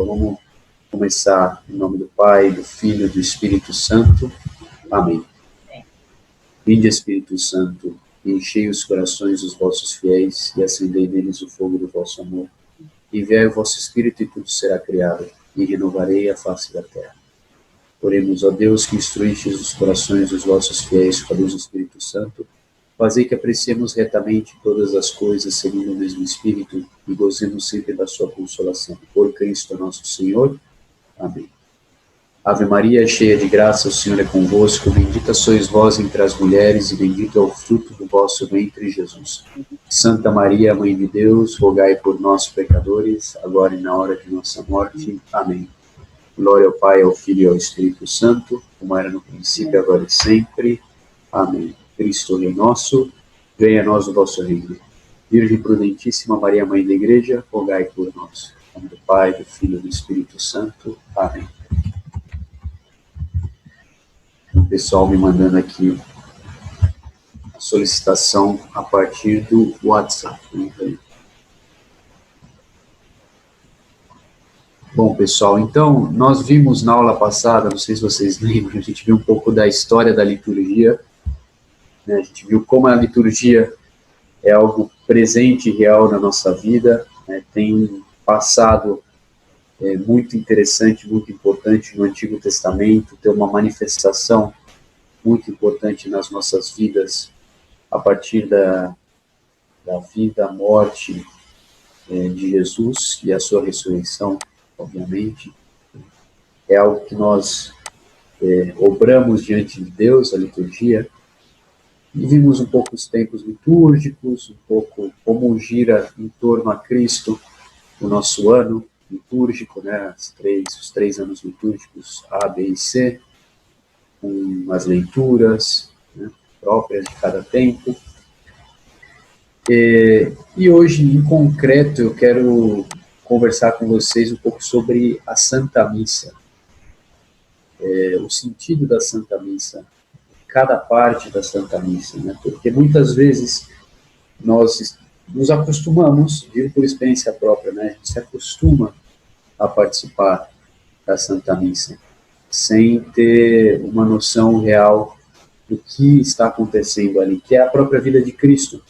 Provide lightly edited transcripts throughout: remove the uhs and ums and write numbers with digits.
vamos começar em nome do Pai, do Filho e do Espírito Santo. Amém. Vinde, Espírito Santo, enchei os corações dos vossos fiéis e acendei neles o fogo do vosso amor. Enviai o vosso Espírito e tudo será criado, e renovarei a face da terra. Oremos, ó Deus, que instruístes os corações dos vossos fiéis com a luz do Espírito Santo, fazei que apreciemos retamente todas as coisas segundo o mesmo Espírito e gozemos sempre da sua consolação. Por Cristo nosso Senhor. Amém. Ave Maria, cheia de graça, o Senhor é convosco, bendita sois vós entre as mulheres e bendito é o fruto do vosso ventre, Jesus. Santa Maria, Mãe de Deus, rogai por nós, pecadores, agora e na hora de nossa morte. Amém. Glória ao Pai, ao Filho e ao Espírito Santo, como era no princípio, agora e sempre. Amém. Cristo Rei nosso, venha a nós o vosso reino. Virgem prudentíssima Maria, Mãe da Igreja, rogai por nós. Em nome do Pai, do Filho e do Espírito Santo. Amém. O pessoal me mandando aqui a solicitação a partir do WhatsApp. Bom, pessoal, então, nós vimos na aula passada, não sei se vocês lembram, a gente viu um pouco da história da liturgia, né? A gente viu como a liturgia é algo presente e real na nossa vida, né? Tem um passado muito interessante, muito importante no Antigo Testamento, tem uma manifestação muito importante nas nossas vidas, a partir da vida, morte de Jesus e a sua ressurreição, obviamente. É algo que nós obramos diante de Deus, a liturgia, e vimos um pouco os tempos litúrgicos, um pouco como gira em torno a Cristo o nosso ano litúrgico, né? Os três anos litúrgicos, A, B e C, com as leituras, né, próprias de cada tempo. E hoje, em concreto, eu quero conversar com vocês um pouco sobre a Santa Missa, o sentido da Santa Missa, cada parte da Santa Missa, né? Porque muitas vezes nós nos acostumamos, digo por experiência própria, né? A gente se acostuma a participar da Santa Missa, sem ter uma noção real do que está acontecendo ali, que é a própria vida de Cristo.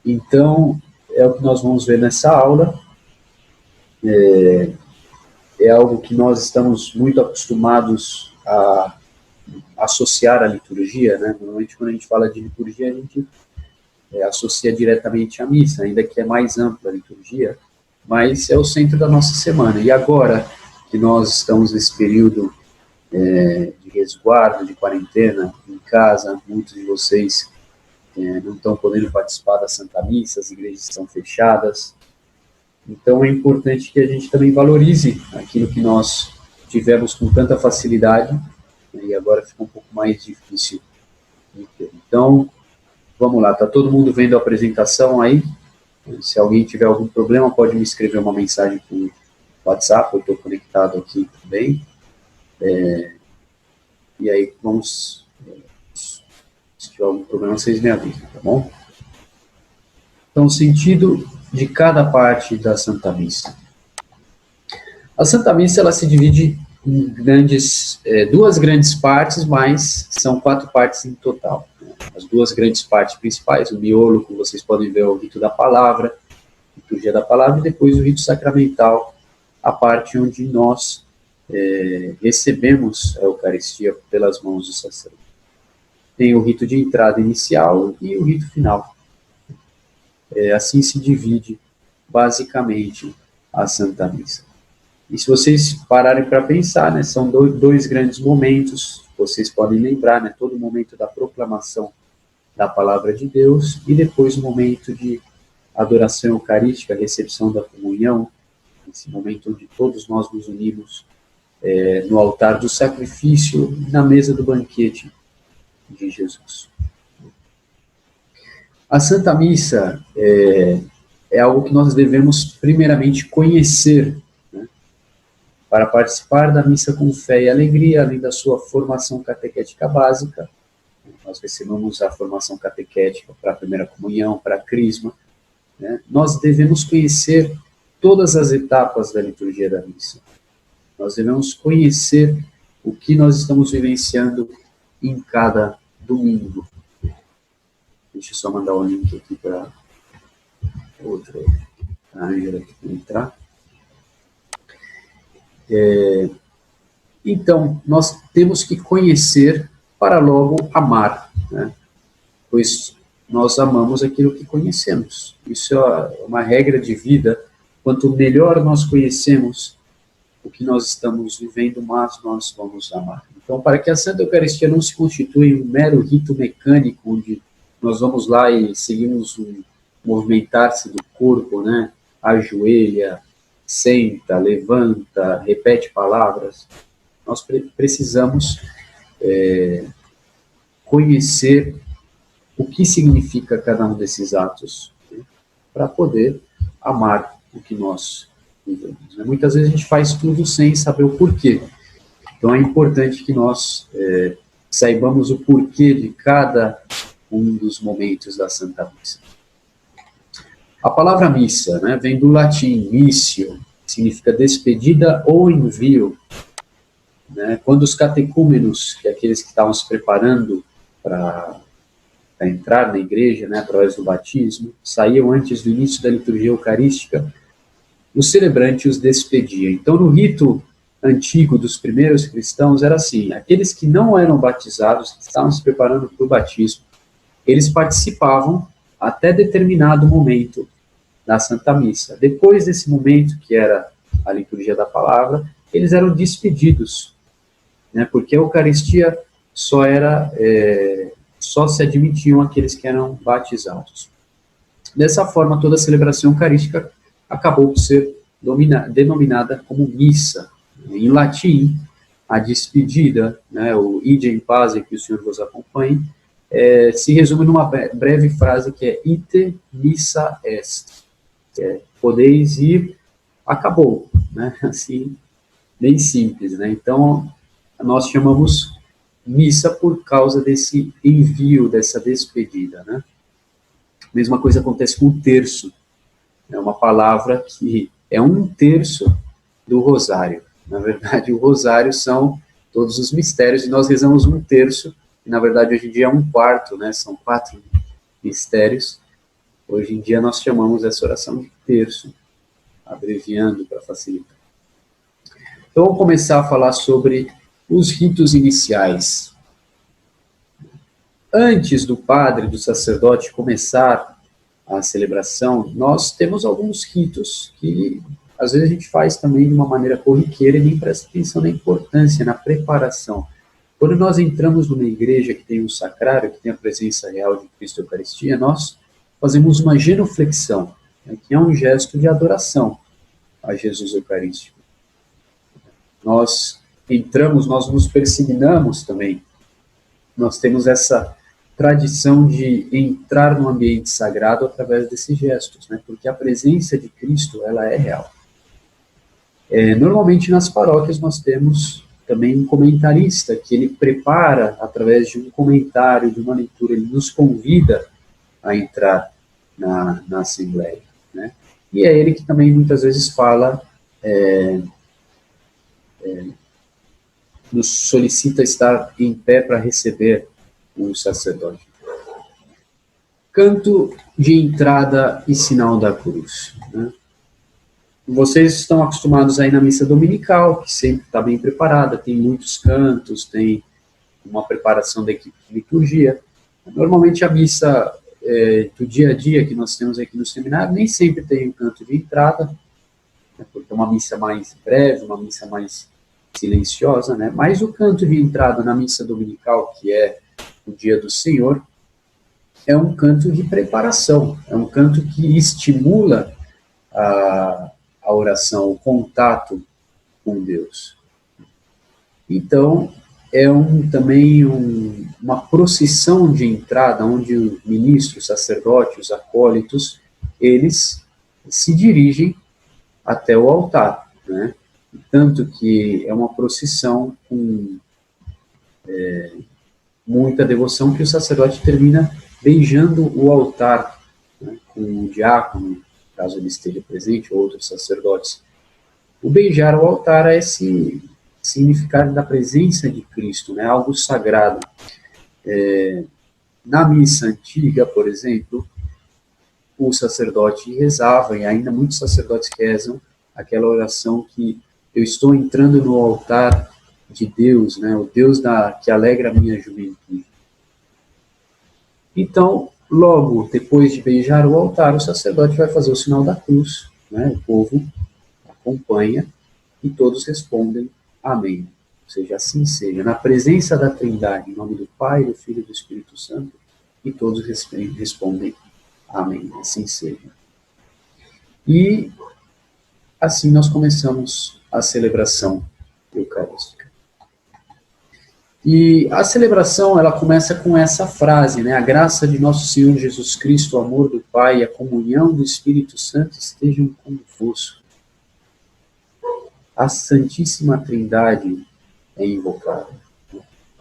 Então, é o que nós vamos ver nessa aula. É algo que nós estamos muito acostumados a associar à liturgia, né? Normalmente, quando a gente fala de liturgia, a gente associa diretamente à missa, ainda que é mais ampla a liturgia, mas é o centro da nossa semana. E agora que nós estamos nesse período de resguardo, de quarentena, em casa, muitos de vocês não estão podendo participar da Santa Missa, as igrejas estão fechadas. Então é importante que a gente também valorize aquilo que nós tivemos com tanta facilidade, né, e agora fica um pouco mais difícil de ter. Então, vamos lá, está todo mundo vendo a apresentação aí? Se alguém tiver algum problema, pode me escrever uma mensagem por WhatsApp, eu estou conectado aqui também. E aí, se tiver algum problema, vocês me avisam, tá bom? Então, o sentido de cada parte da Santa Missa. A Santa Missa, ela se divide em duas grandes partes, mas são 4 partes em total. As 2 grandes partes principais, o miolo, como vocês podem ver, é o rito da palavra, liturgia da palavra, e depois o rito sacramental, a parte onde nós recebemos a Eucaristia pelas mãos do sacerdote. Tem o rito de entrada inicial e o rito final. Assim se divide, basicamente, a Santa Missa. E se vocês pararem para pensar, né, são 2 grandes momentos, vocês podem lembrar, né, todo o momento da proclamação da palavra de Deus e depois o momento de adoração eucarística, recepção da comunhão, esse momento onde todos nós nos unimos no altar do sacrifício e na mesa do banquete de Jesus. A Santa Missa é algo que nós devemos primeiramente conhecer, né, para participar da missa com fé e alegria, além da sua formação catequética básica. Nós recebemos a formação catequética para a primeira comunhão, para a crisma, né? Nós devemos conhecer todas as etapas da liturgia da missa. Nós devemos conhecer o que nós estamos vivenciando em cada domingo. Deixa eu só mandar o link aqui para outra, a Ângela que vai entrar. Então, nós temos que conhecer para logo amar, né? Pois nós amamos aquilo que conhecemos. Isso é uma regra de vida. Quanto melhor nós conhecemos o que nós estamos vivendo, mais nós vamos amar. Então, para que a Santa Eucaristia não se constitua em um mero rito mecânico, onde nós vamos lá e seguimos o movimentar-se do corpo, né? Ajoelha, senta, levanta, repete palavras, nós precisamos conhecer o que significa cada um desses atos, né, para poder amar o que nós vivemos. Muitas vezes a gente faz tudo sem saber o porquê. Então é importante que nós saibamos o porquê de cada um dos momentos da Santa Missa. A palavra missa, né, vem do latim missio, que significa despedida ou envio. Né? Quando os catecúmenos, que é aqueles que estavam se preparando para entrar na igreja, né, através do batismo, saíam antes do início da liturgia eucarística, o celebrante os despedia. Então, no rito antigo dos primeiros cristãos, era assim: aqueles que não eram batizados, que estavam se preparando para o batismo, eles participavam até determinado momento da Santa Missa. Depois desse momento, que era a liturgia da palavra, eles eram despedidos, né, porque a Eucaristia só se admitiam aqueles que eram batizados. Dessa forma, toda a celebração eucarística acabou por ser denominada como missa. Em latim, a despedida, né, o ide em paz, que o Senhor vos acompanhe, se resume numa breve frase que é ite missa est. Podeis ir, acabou, né? Assim, bem simples, né? Então, nós chamamos missa por causa desse envio, dessa despedida, né? Mesma coisa acontece com o terço. É uma palavra que é um terço do rosário. Na verdade, o rosário são todos os mistérios, e nós rezamos um terço, e na verdade hoje em dia é um quarto, né? São 4 mistérios. Hoje em dia nós chamamos essa oração de terço, abreviando para facilitar. Então, vamos começar a falar sobre os ritos iniciais. Antes do padre, do sacerdote começar a celebração, nós temos alguns ritos que às vezes a gente faz também de uma maneira corriqueira e nem presta atenção na importância, na preparação. Quando nós entramos numa igreja que tem um sacrário, que tem a presença real de Cristo e Eucaristia, nós fazemos uma genuflexão, né, que é um gesto de adoração a Jesus Eucarístico. Nós entramos, nós nos persignamos também. Nós temos essa tradição de entrar no ambiente sagrado através desses gestos, né? Porque a presença de Cristo, ela é real. Normalmente nas paróquias nós temos também um comentarista, que ele prepara, através de um comentário, de uma leitura, ele nos convida a entrar na Assembleia, né? E é ele que também muitas vezes fala, nos solicita estar em pé para receber o sacerdote. Canto de entrada e sinal da cruz, né? Vocês estão acostumados aí na missa dominical, que sempre está bem preparada, tem muitos cantos, tem uma preparação da equipe de liturgia. Normalmente a missa do dia a dia que nós temos aqui no seminário nem sempre tem um canto de entrada, né, porque é uma missa mais breve, uma missa mais silenciosa, né? Mas o canto de entrada na missa dominical, que é o dia do Senhor, é um canto de preparação, é um canto que estimula a oração, o contato com Deus. Então, é também uma procissão de entrada, onde o ministro, o sacerdote, os acólitos, eles se dirigem até o altar, né? Tanto que é uma procissão com muita devoção, que o sacerdote termina beijando o altar, né, com o diácono, caso ele esteja presente, ou outros sacerdotes. O beijar o altar é esse significado da presença de Cristo, né? Algo sagrado. Na missa antiga, por exemplo, o sacerdote rezava, e ainda muitos sacerdotes rezam, aquela oração que eu estou entrando no altar de Deus, né? O Deus que alegra a minha juventude. Então, logo depois de beijar o altar, o sacerdote vai fazer o sinal da cruz, né? O povo acompanha e todos respondem amém. Ou seja, assim seja. Na presença da Trindade, em nome do Pai, do Filho e do Espírito Santo, e todos respondem amém. Assim seja. E assim nós começamos a celebração eucarística. E a celebração, ela começa com essa frase, né? A graça de nosso Senhor Jesus Cristo, o amor do Pai e a comunhão do Espírito Santo estejam convosco. A Santíssima Trindade é invocada.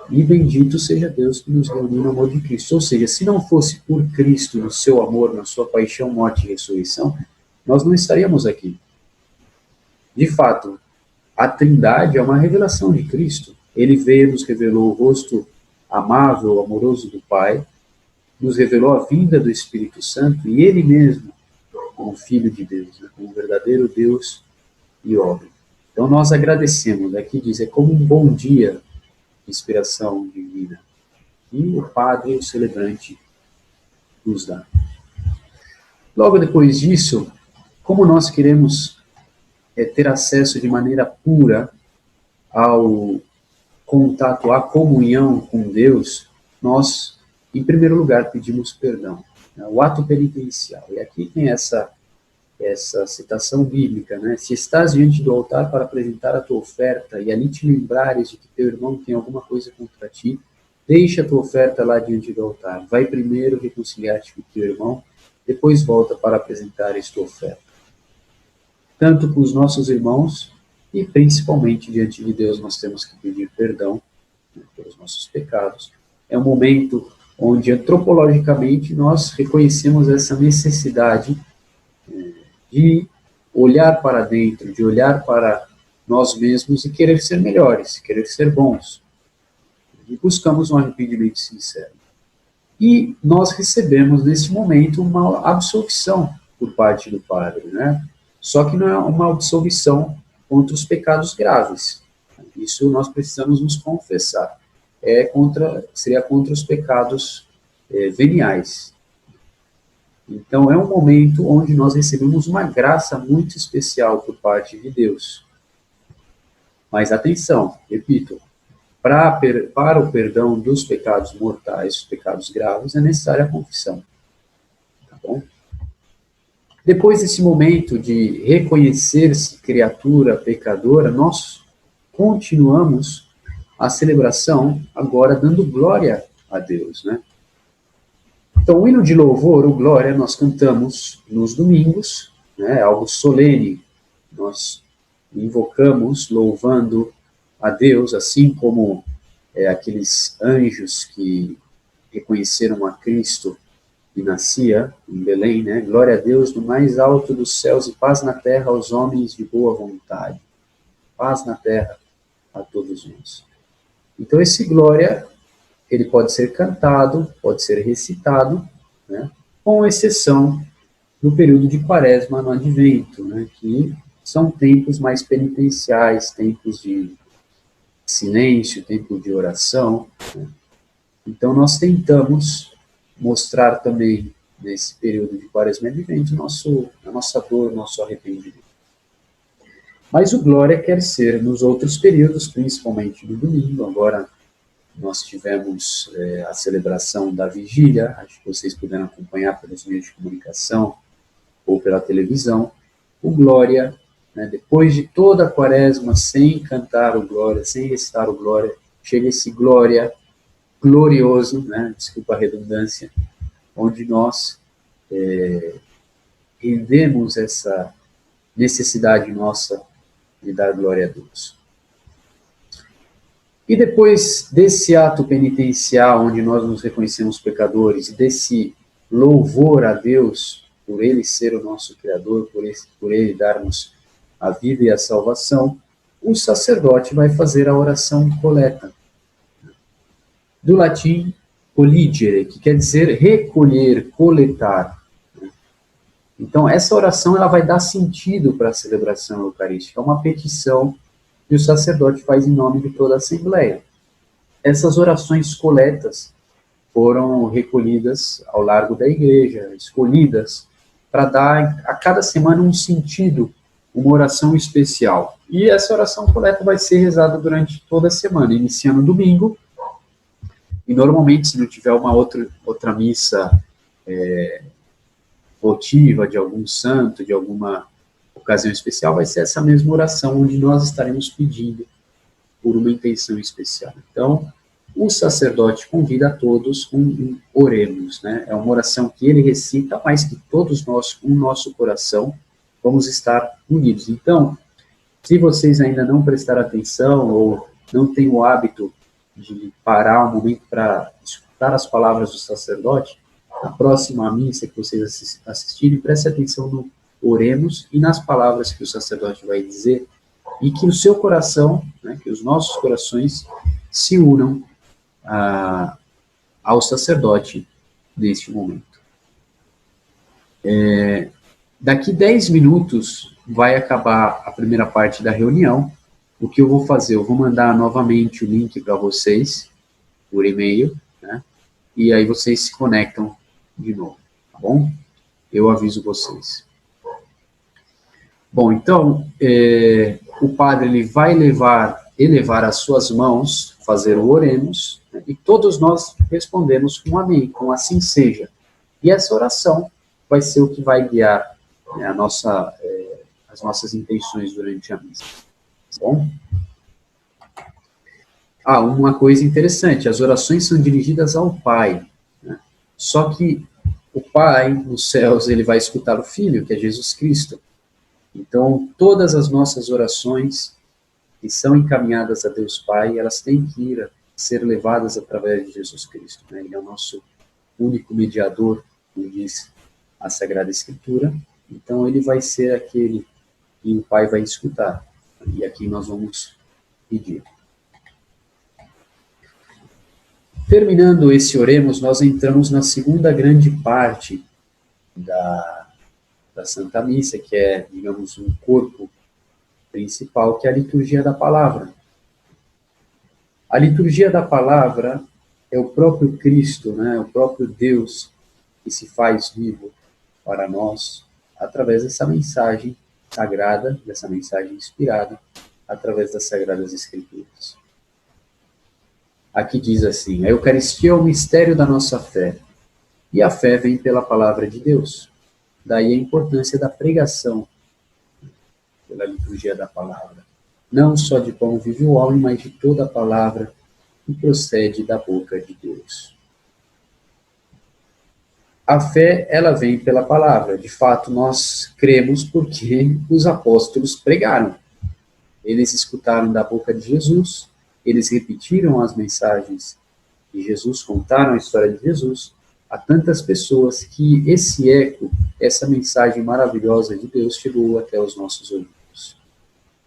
E bendito seja Deus que nos reuniu no amor de Cristo. Ou seja, se não fosse por Cristo, no seu amor, na sua paixão, morte e ressurreição, nós não estaríamos aqui. De fato, a Trindade é uma revelação de Cristo. Ele veio, nos revelou o rosto amável, amoroso do Pai, nos revelou a vinda do Espírito Santo e ele mesmo, como Filho de Deus, né, como verdadeiro Deus e homem. Então nós agradecemos. Aqui diz, é como um bom dia de inspiração divina. E o Padre, o celebrante, nos dá. Logo depois disso, como nós queremos ter acesso de maneira pura ao contato, à comunhão com Deus, nós, em primeiro lugar, pedimos perdão. O ato penitencial. E aqui tem essa citação bíblica, né? Se estás diante do altar para apresentar a tua oferta e ali te lembrares de que teu irmão tem alguma coisa contra ti, deixa a tua oferta lá diante do altar. Vai primeiro reconciliar-te com teu irmão, depois volta para apresentar esta oferta. Tanto com os nossos irmãos e principalmente diante de Deus nós temos que pedir perdão, né, pelos nossos pecados. É um momento onde antropologicamente nós reconhecemos essa necessidade de olhar para dentro, de olhar para nós mesmos e querer ser melhores, querer ser bons. E buscamos um arrependimento sincero. E nós recebemos nesse momento uma absolvição por parte do Padre, né? Só que não é uma absolvição contra os pecados graves. Isso nós precisamos nos confessar. Seria contra os pecados veniais. Então, é um momento onde nós recebemos uma graça muito especial por parte de Deus. Mas atenção, repito, para o perdão dos pecados mortais, dos pecados graves, é necessária a confissão. Tá bom? Depois desse momento de reconhecer-se criatura pecadora, nós continuamos a celebração agora dando glória a Deus, né? Então, o hino de louvor, o glória, nós cantamos nos domingos, né, algo solene. Nós invocamos, louvando a Deus, assim como aqueles anjos que reconheceram a Cristo que nascia em Belém, né? Glória a Deus no mais alto dos céus e paz na terra aos homens de boa vontade. Paz na terra a todos nós. Então, esse glória, ele pode ser cantado, pode ser recitado, né, com exceção do período de Quaresma no Advento, né, que são tempos mais penitenciais, tempos de silêncio, tempo de oração, né. Então, nós tentamos mostrar também, nesse período de Quaresma e Advento, a nossa dor, o nosso arrependimento. Mas o glória quer ser nos outros períodos, principalmente no domingo. Agora nós tivemos a celebração da vigília, acho que vocês puderam acompanhar pelos meios de comunicação ou pela televisão. O glória, né, depois de toda a Quaresma, sem cantar o glória, sem recitar o glória, chega esse glória glorioso, né, desculpa a redundância, onde nós rendemos essa necessidade nossa de dar glória a Deus. E depois desse ato penitencial, onde nós nos reconhecemos pecadores, desse louvor a Deus, por Ele ser o nosso Criador, por Ele darmos a vida e a salvação, o sacerdote vai fazer a oração coleta. Do latim, colligere, que quer dizer recolher, coletar. Então, essa oração ela vai dar sentido para a celebração eucarística. É uma petição que o sacerdote faz em nome de toda a Assembleia. Essas orações coletas foram recolhidas ao largo da igreja, escolhidas para dar a cada semana um sentido, uma oração especial. E essa oração coleta vai ser rezada durante toda a semana, iniciando no domingo. E normalmente, se não tiver uma outra missa votiva de algum santo, de alguma ocasião especial, vai ser essa mesma oração onde nós estaremos pedindo por uma intenção especial. Então, o sacerdote convida a todos com oremos, né? É uma oração que ele recita, mas que todos nós, com o nosso coração, vamos estar unidos. Então, se vocês ainda não prestaram atenção ou não têm o hábito de parar um momento para escutar as palavras do sacerdote, na próxima missa que vocês assistirem, preste atenção no oremos e nas palavras que o sacerdote vai dizer, e que o seu coração, né, que os nossos corações se unam ao sacerdote neste momento. Daqui 10 minutos vai acabar a primeira parte da reunião. O que eu vou fazer? Eu vou mandar novamente o link para vocês, por e-mail, né? E aí vocês se conectam de novo, tá bom? Eu aviso vocês. Bom, então, o padre ele vai elevar as suas mãos, fazer o oremos, né? E todos nós respondemos com amém, com assim seja. E essa oração vai ser o que vai guiar, né, as nossas intenções durante a missa. Tá bom? Uma coisa interessante, as orações são dirigidas ao Pai, né? Só que o Pai, nos céus, ele vai escutar o Filho, que é Jesus Cristo. Então, todas as nossas orações que são encaminhadas a Deus Pai, elas têm que ser levadas através de Jesus Cristo, né? Ele é o nosso único mediador, como diz a Sagrada Escritura. Então, ele vai ser aquele que o Pai vai escutar. E aqui nós vamos pedir. Terminando esse oremos, nós entramos na segunda grande parte da Santa Missa, que é, digamos, um corpo principal, que é a liturgia da palavra. A liturgia da palavra é o próprio Cristo, né, o próprio Deus que se faz vivo para nós através dessa mensagem sagrada, dessa mensagem inspirada, através das Sagradas Escrituras. Aqui diz assim: a Eucaristia é o mistério da nossa fé, e a fé vem pela palavra de Deus. Daí a importância da pregação pela liturgia da palavra. Não só de pão vive o homem, mas de toda a palavra que procede da boca de Deus. A fé, ela vem pela palavra. De fato, nós cremos porque os apóstolos pregaram. Eles escutaram da boca de Jesus, eles repetiram as mensagens de Jesus, contaram a história de Jesus a tantas pessoas que esse eco, essa mensagem maravilhosa de Deus chegou até os nossos ouvidos.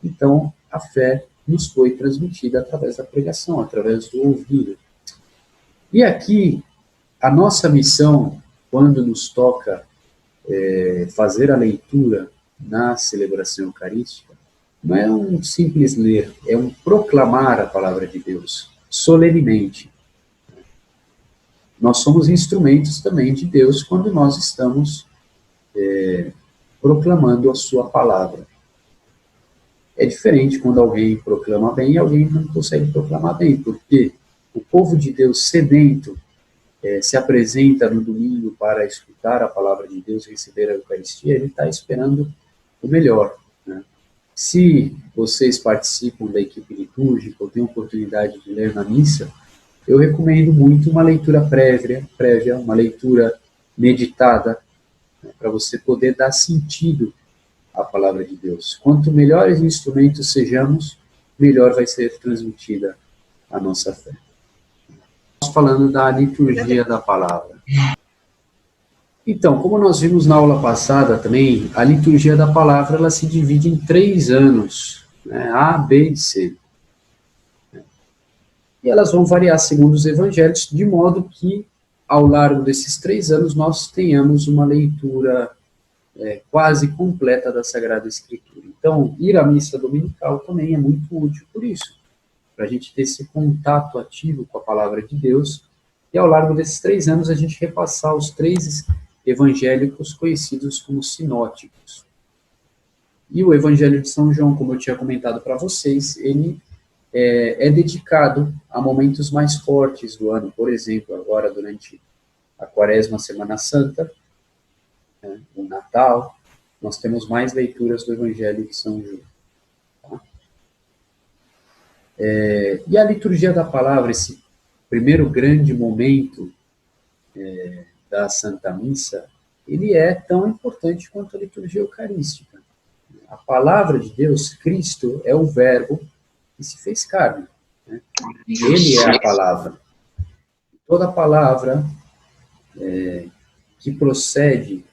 Então, a fé nos foi transmitida através da pregação, através do ouvido. E aqui, a nossa missão, quando nos toca fazer a leitura na celebração eucarística, não é um simples ler, é um proclamar a palavra de Deus, solenemente. Nós somos instrumentos também de Deus quando nós estamos proclamando a sua palavra. É diferente quando alguém proclama bem e alguém não consegue proclamar bem, porque o povo de Deus sedento se apresenta no domingo para escutar a palavra de Deus, receber a Eucaristia, ele está esperando o melhor, né? Se vocês participam da equipe litúrgica ou têm oportunidade de ler na missa, eu recomendo muito uma leitura prévia, uma leitura meditada, né, para você poder dar sentido à palavra de Deus. Quanto melhores instrumentos sejamos, melhor vai ser transmitida a nossa fé. Estamos falando da liturgia da palavra. Então, como nós vimos na aula passada também, a liturgia da palavra ela se divide em 3 anos, né, A, B e C. E elas vão variar segundo os evangelhos, de modo que, ao largo desses 3 anos, nós tenhamos uma leitura quase completa da Sagrada Escritura. Então, ir à missa dominical também é muito útil por isso, para a gente ter esse contato ativo com a palavra de Deus, e ao largo desses 3 anos a gente repassar os 3 evangélicos conhecidos como sinóticos. E o Evangelho de São João, como eu tinha comentado para vocês, ele é dedicado a momentos mais fortes do ano, por exemplo, agora durante a Quaresma, Semana Santa, né, o Natal, nós temos mais leituras do Evangelho de São João. Tá? E a liturgia da palavra, esse primeiro grande momento da Santa Missa, ele é tão importante quanto a liturgia eucarística. A palavra de Deus, Cristo, é o verbo que se fez carne. Né? Ele é a palavra. Toda palavra que procede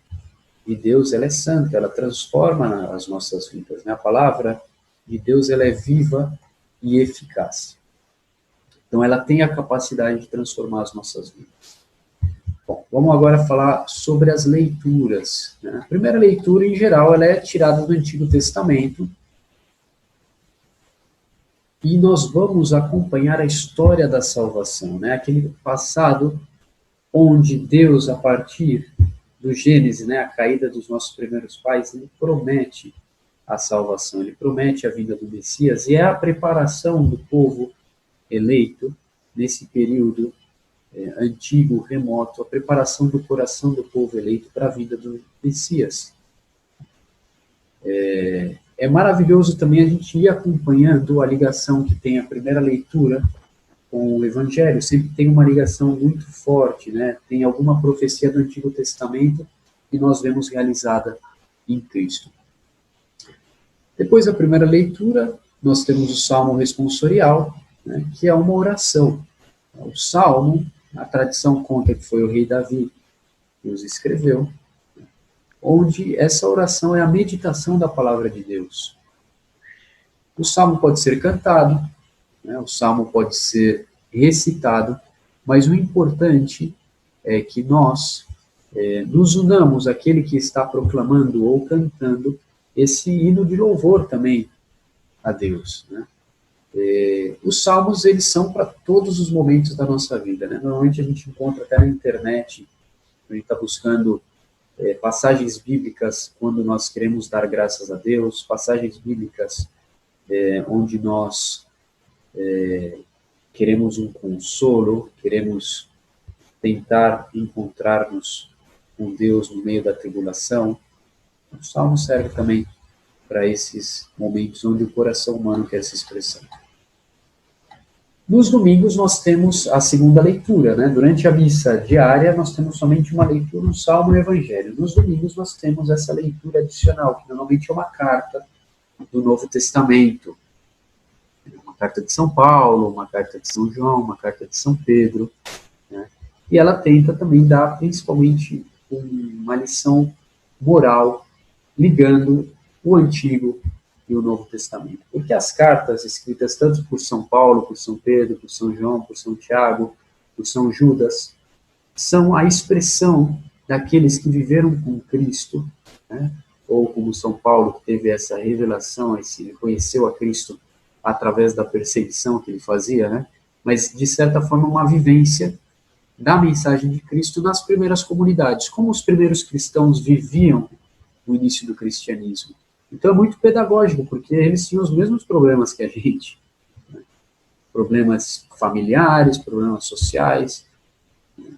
de Deus, ela é santa, ela transforma as nossas vidas. Né? A palavra de Deus, ela é viva e eficaz. Então, ela tem a capacidade de transformar as nossas vidas. Bom, vamos agora falar sobre as leituras. Né? A primeira leitura, em geral, ela é tirada do Antigo Testamento, e nós vamos acompanhar a história da salvação, né? Aquele passado onde Deus, a partir do Gênesis, né, a caída dos nossos primeiros pais, ele promete a salvação, ele promete a vinda do Messias, e é a preparação do povo eleito nesse período antigo, remoto, a preparação do coração do povo eleito para a vinda do Messias. É maravilhoso também a gente ir acompanhando a ligação que tem a primeira leitura com o Evangelho, sempre tem uma ligação muito forte, né? Tem alguma profecia do Antigo Testamento que nós vemos realizada em Cristo. Depois da primeira leitura, nós temos o Salmo responsorial, né, que é uma oração. O Salmo, a tradição conta que foi o rei Davi que os escreveu, onde essa oração é a meditação da palavra de Deus. O Salmo pode ser cantado, né, o Salmo pode ser recitado, mas o importante é que nós nos unamos àquele que está proclamando ou cantando esse hino de louvor também a Deus. Né? Os salmos, eles são para todos os momentos da nossa vida. Né? Normalmente a gente encontra até na internet, a gente está buscando passagens bíblicas quando nós queremos dar graças a Deus, passagens bíblicas onde nós queremos um consolo, queremos tentar encontrar-nos com Deus no meio da tribulação. O Salmo serve também para esses momentos onde o coração humano quer se expressar. Nos domingos nós temos a segunda leitura, né? Durante a missa diária nós temos somente uma leitura, um salmo e um evangelho. Nos domingos nós temos essa leitura adicional, que normalmente é uma carta do Novo Testamento. Uma carta de São Paulo, uma carta de São João, uma carta de São Pedro. Né? E ela tenta também dar principalmente uma lição moral, ligando o Antigo e o Novo Testamento. Porque as cartas escritas tanto por São Paulo, por São Pedro, por São João, por São Tiago, por São Judas, são a expressão daqueles que viveram com Cristo, né? Ou como São Paulo, que teve essa revelação, conheceu a Cristo através da perseguição que ele fazia, né? Mas, de certa forma, uma vivência da mensagem de Cristo nas primeiras comunidades, como os primeiros cristãos viviam no início do cristianismo. Então é muito pedagógico, porque eles tinham os mesmos problemas que a gente, né? Problemas familiares, problemas sociais,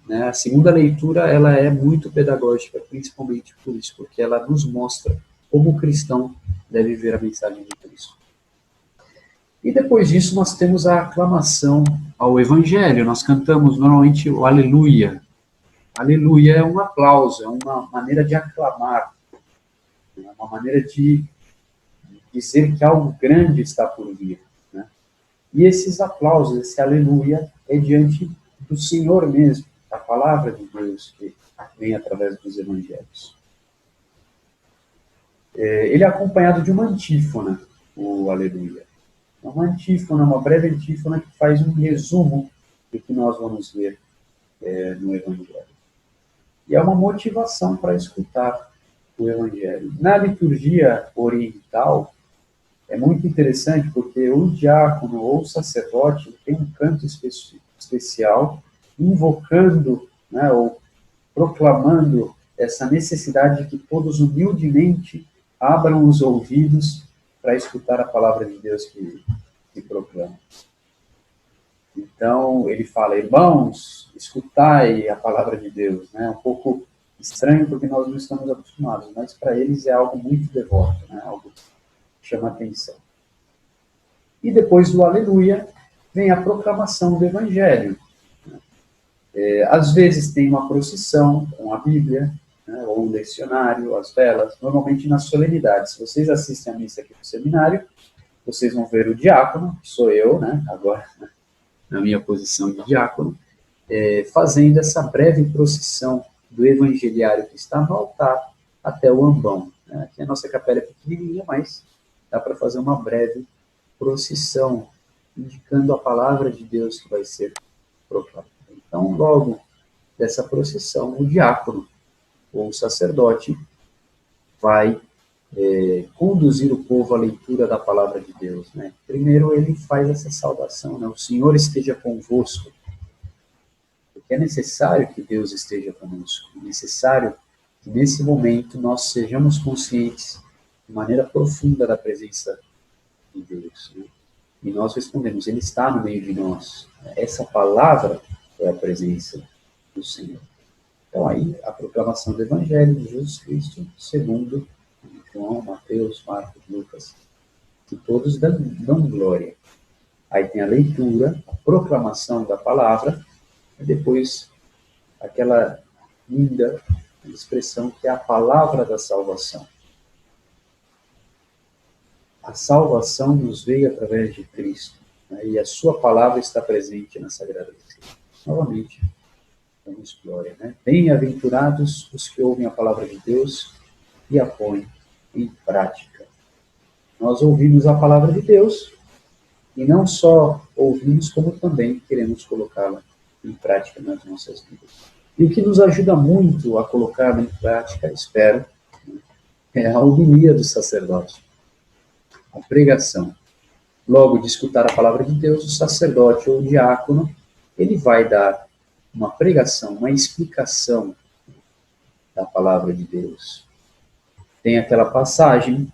né? A segunda leitura ela é muito pedagógica, principalmente por isso, porque ela nos mostra como o cristão deve ver a mensagem de Cristo. E depois disso nós temos a aclamação ao Evangelho, nós cantamos normalmente o Aleluia. Aleluia é um aplauso, é uma maneira de aclamar, é uma maneira de dizer que algo grande está por vir. Né? E esses aplausos, esse aleluia, é diante do Senhor mesmo, da palavra de Deus, que vem através dos evangelhos. Ele é acompanhado de uma antífona, o Aleluia. Uma antífona, uma breve antífona que faz um resumo do que nós vamos ver no Evangelho. E é uma motivação para escutar o Evangelho. Na liturgia oriental, é muito interessante porque o diácono ou o sacerdote tem um canto especial invocando, né, ou proclamando essa necessidade de que todos humildemente abram os ouvidos para escutar a palavra de Deus que proclama. Então, ele fala, irmãos, escutai a palavra de Deus. Né? Um pouco estranho porque nós não estamos acostumados, mas para eles é algo muito devoto, né? Algo que chama atenção. E depois do aleluia, vem a proclamação do evangelho. Às vezes tem uma procissão com a Bíblia, né, ou um lecionário, as velas, normalmente nas solenidades. Se vocês assistem a missa aqui no seminário, vocês vão ver o diácono, que sou eu, né, agora na minha posição de diácono, fazendo essa breve procissão do evangeliário que está no altar até o ambão. Né? Aqui a nossa capela é pequenininha, mas dá para fazer uma breve procissão, indicando a palavra de Deus que vai ser proclamada. Então, logo dessa procissão, o diácono ou o sacerdote vai conduzir o povo à leitura da palavra de Deus. Né? Primeiro ele faz essa saudação, né? O Senhor esteja convosco. Porque é necessário que Deus esteja conosco. É necessário que nesse momento nós sejamos conscientes de maneira profunda da presença de Deus. Né? E nós respondemos, Ele está no meio de nós. Essa palavra é a presença do Senhor. Então aí a proclamação do Evangelho de Jesus Cristo, segundo João, Mateus, Marcos, Lucas, que todos dão glória. Aí tem a leitura, a proclamação da palavra, e depois aquela linda expressão que é a palavra da salvação. A salvação nos veio através de Cristo, né, e a sua palavra está presente na Sagrada Escritura. Novamente, damos glória. Né? Bem-aventurados os que ouvem a palavra de Deus e a põem em prática. Nós ouvimos a palavra de Deus e não só ouvimos, como também queremos colocá-la em prática nas nossas vidas. E o que nos ajuda muito a colocá-la em prática, espero, é a homilia do sacerdote, a pregação. Logo de escutar a palavra de Deus, o sacerdote ou o diácono, ele vai dar uma pregação, uma explicação da palavra de Deus. Tem aquela passagem,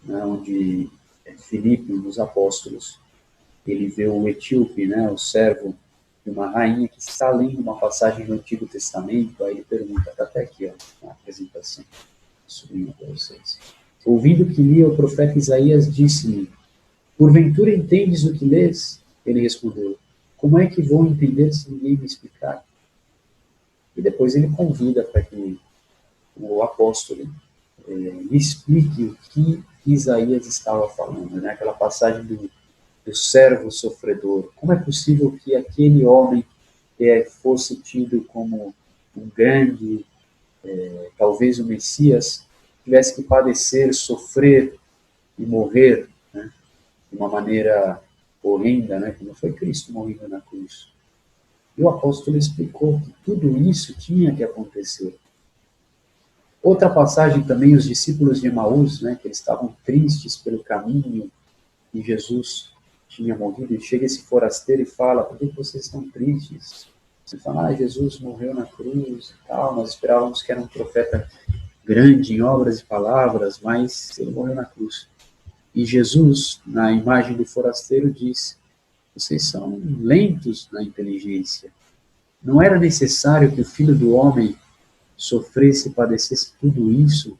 né, onde Filipe, um dos apóstolos, ele vê o etíope, né, o servo de uma rainha que está lendo uma passagem do Antigo Testamento, aí ele pergunta, está até aqui, ó, na apresentação, subindo para vocês. Ouvindo que lia o profeta Isaías, disse-me, porventura entendes o que lês? Ele respondeu, como é que vou entender se ninguém me explicar? E depois ele convida para que o apóstolo lhe explique o que Isaías estava falando, né? Aquela passagem do servo sofredor. Como é possível que aquele homem fosse tido como um grande, talvez o Messias, tivesse que padecer, sofrer e morrer, né? De uma maneira horrenda, né? Como foi Cristo morrendo na cruz. E o apóstolo explicou que tudo isso tinha que acontecer. Outra passagem também, os discípulos de Emaús, né, que eles estavam tristes pelo caminho e Jesus tinha morrido, e chega esse forasteiro e fala, por que vocês estão tristes? Você fala, Jesus morreu na cruz e tal, nós esperávamos que era um profeta grande em obras e palavras, mas ele morreu na cruz. E Jesus, na imagem do forasteiro, diz, vocês são lentos na inteligência. Não era necessário que o Filho do Homem sofresse e padecesse tudo isso,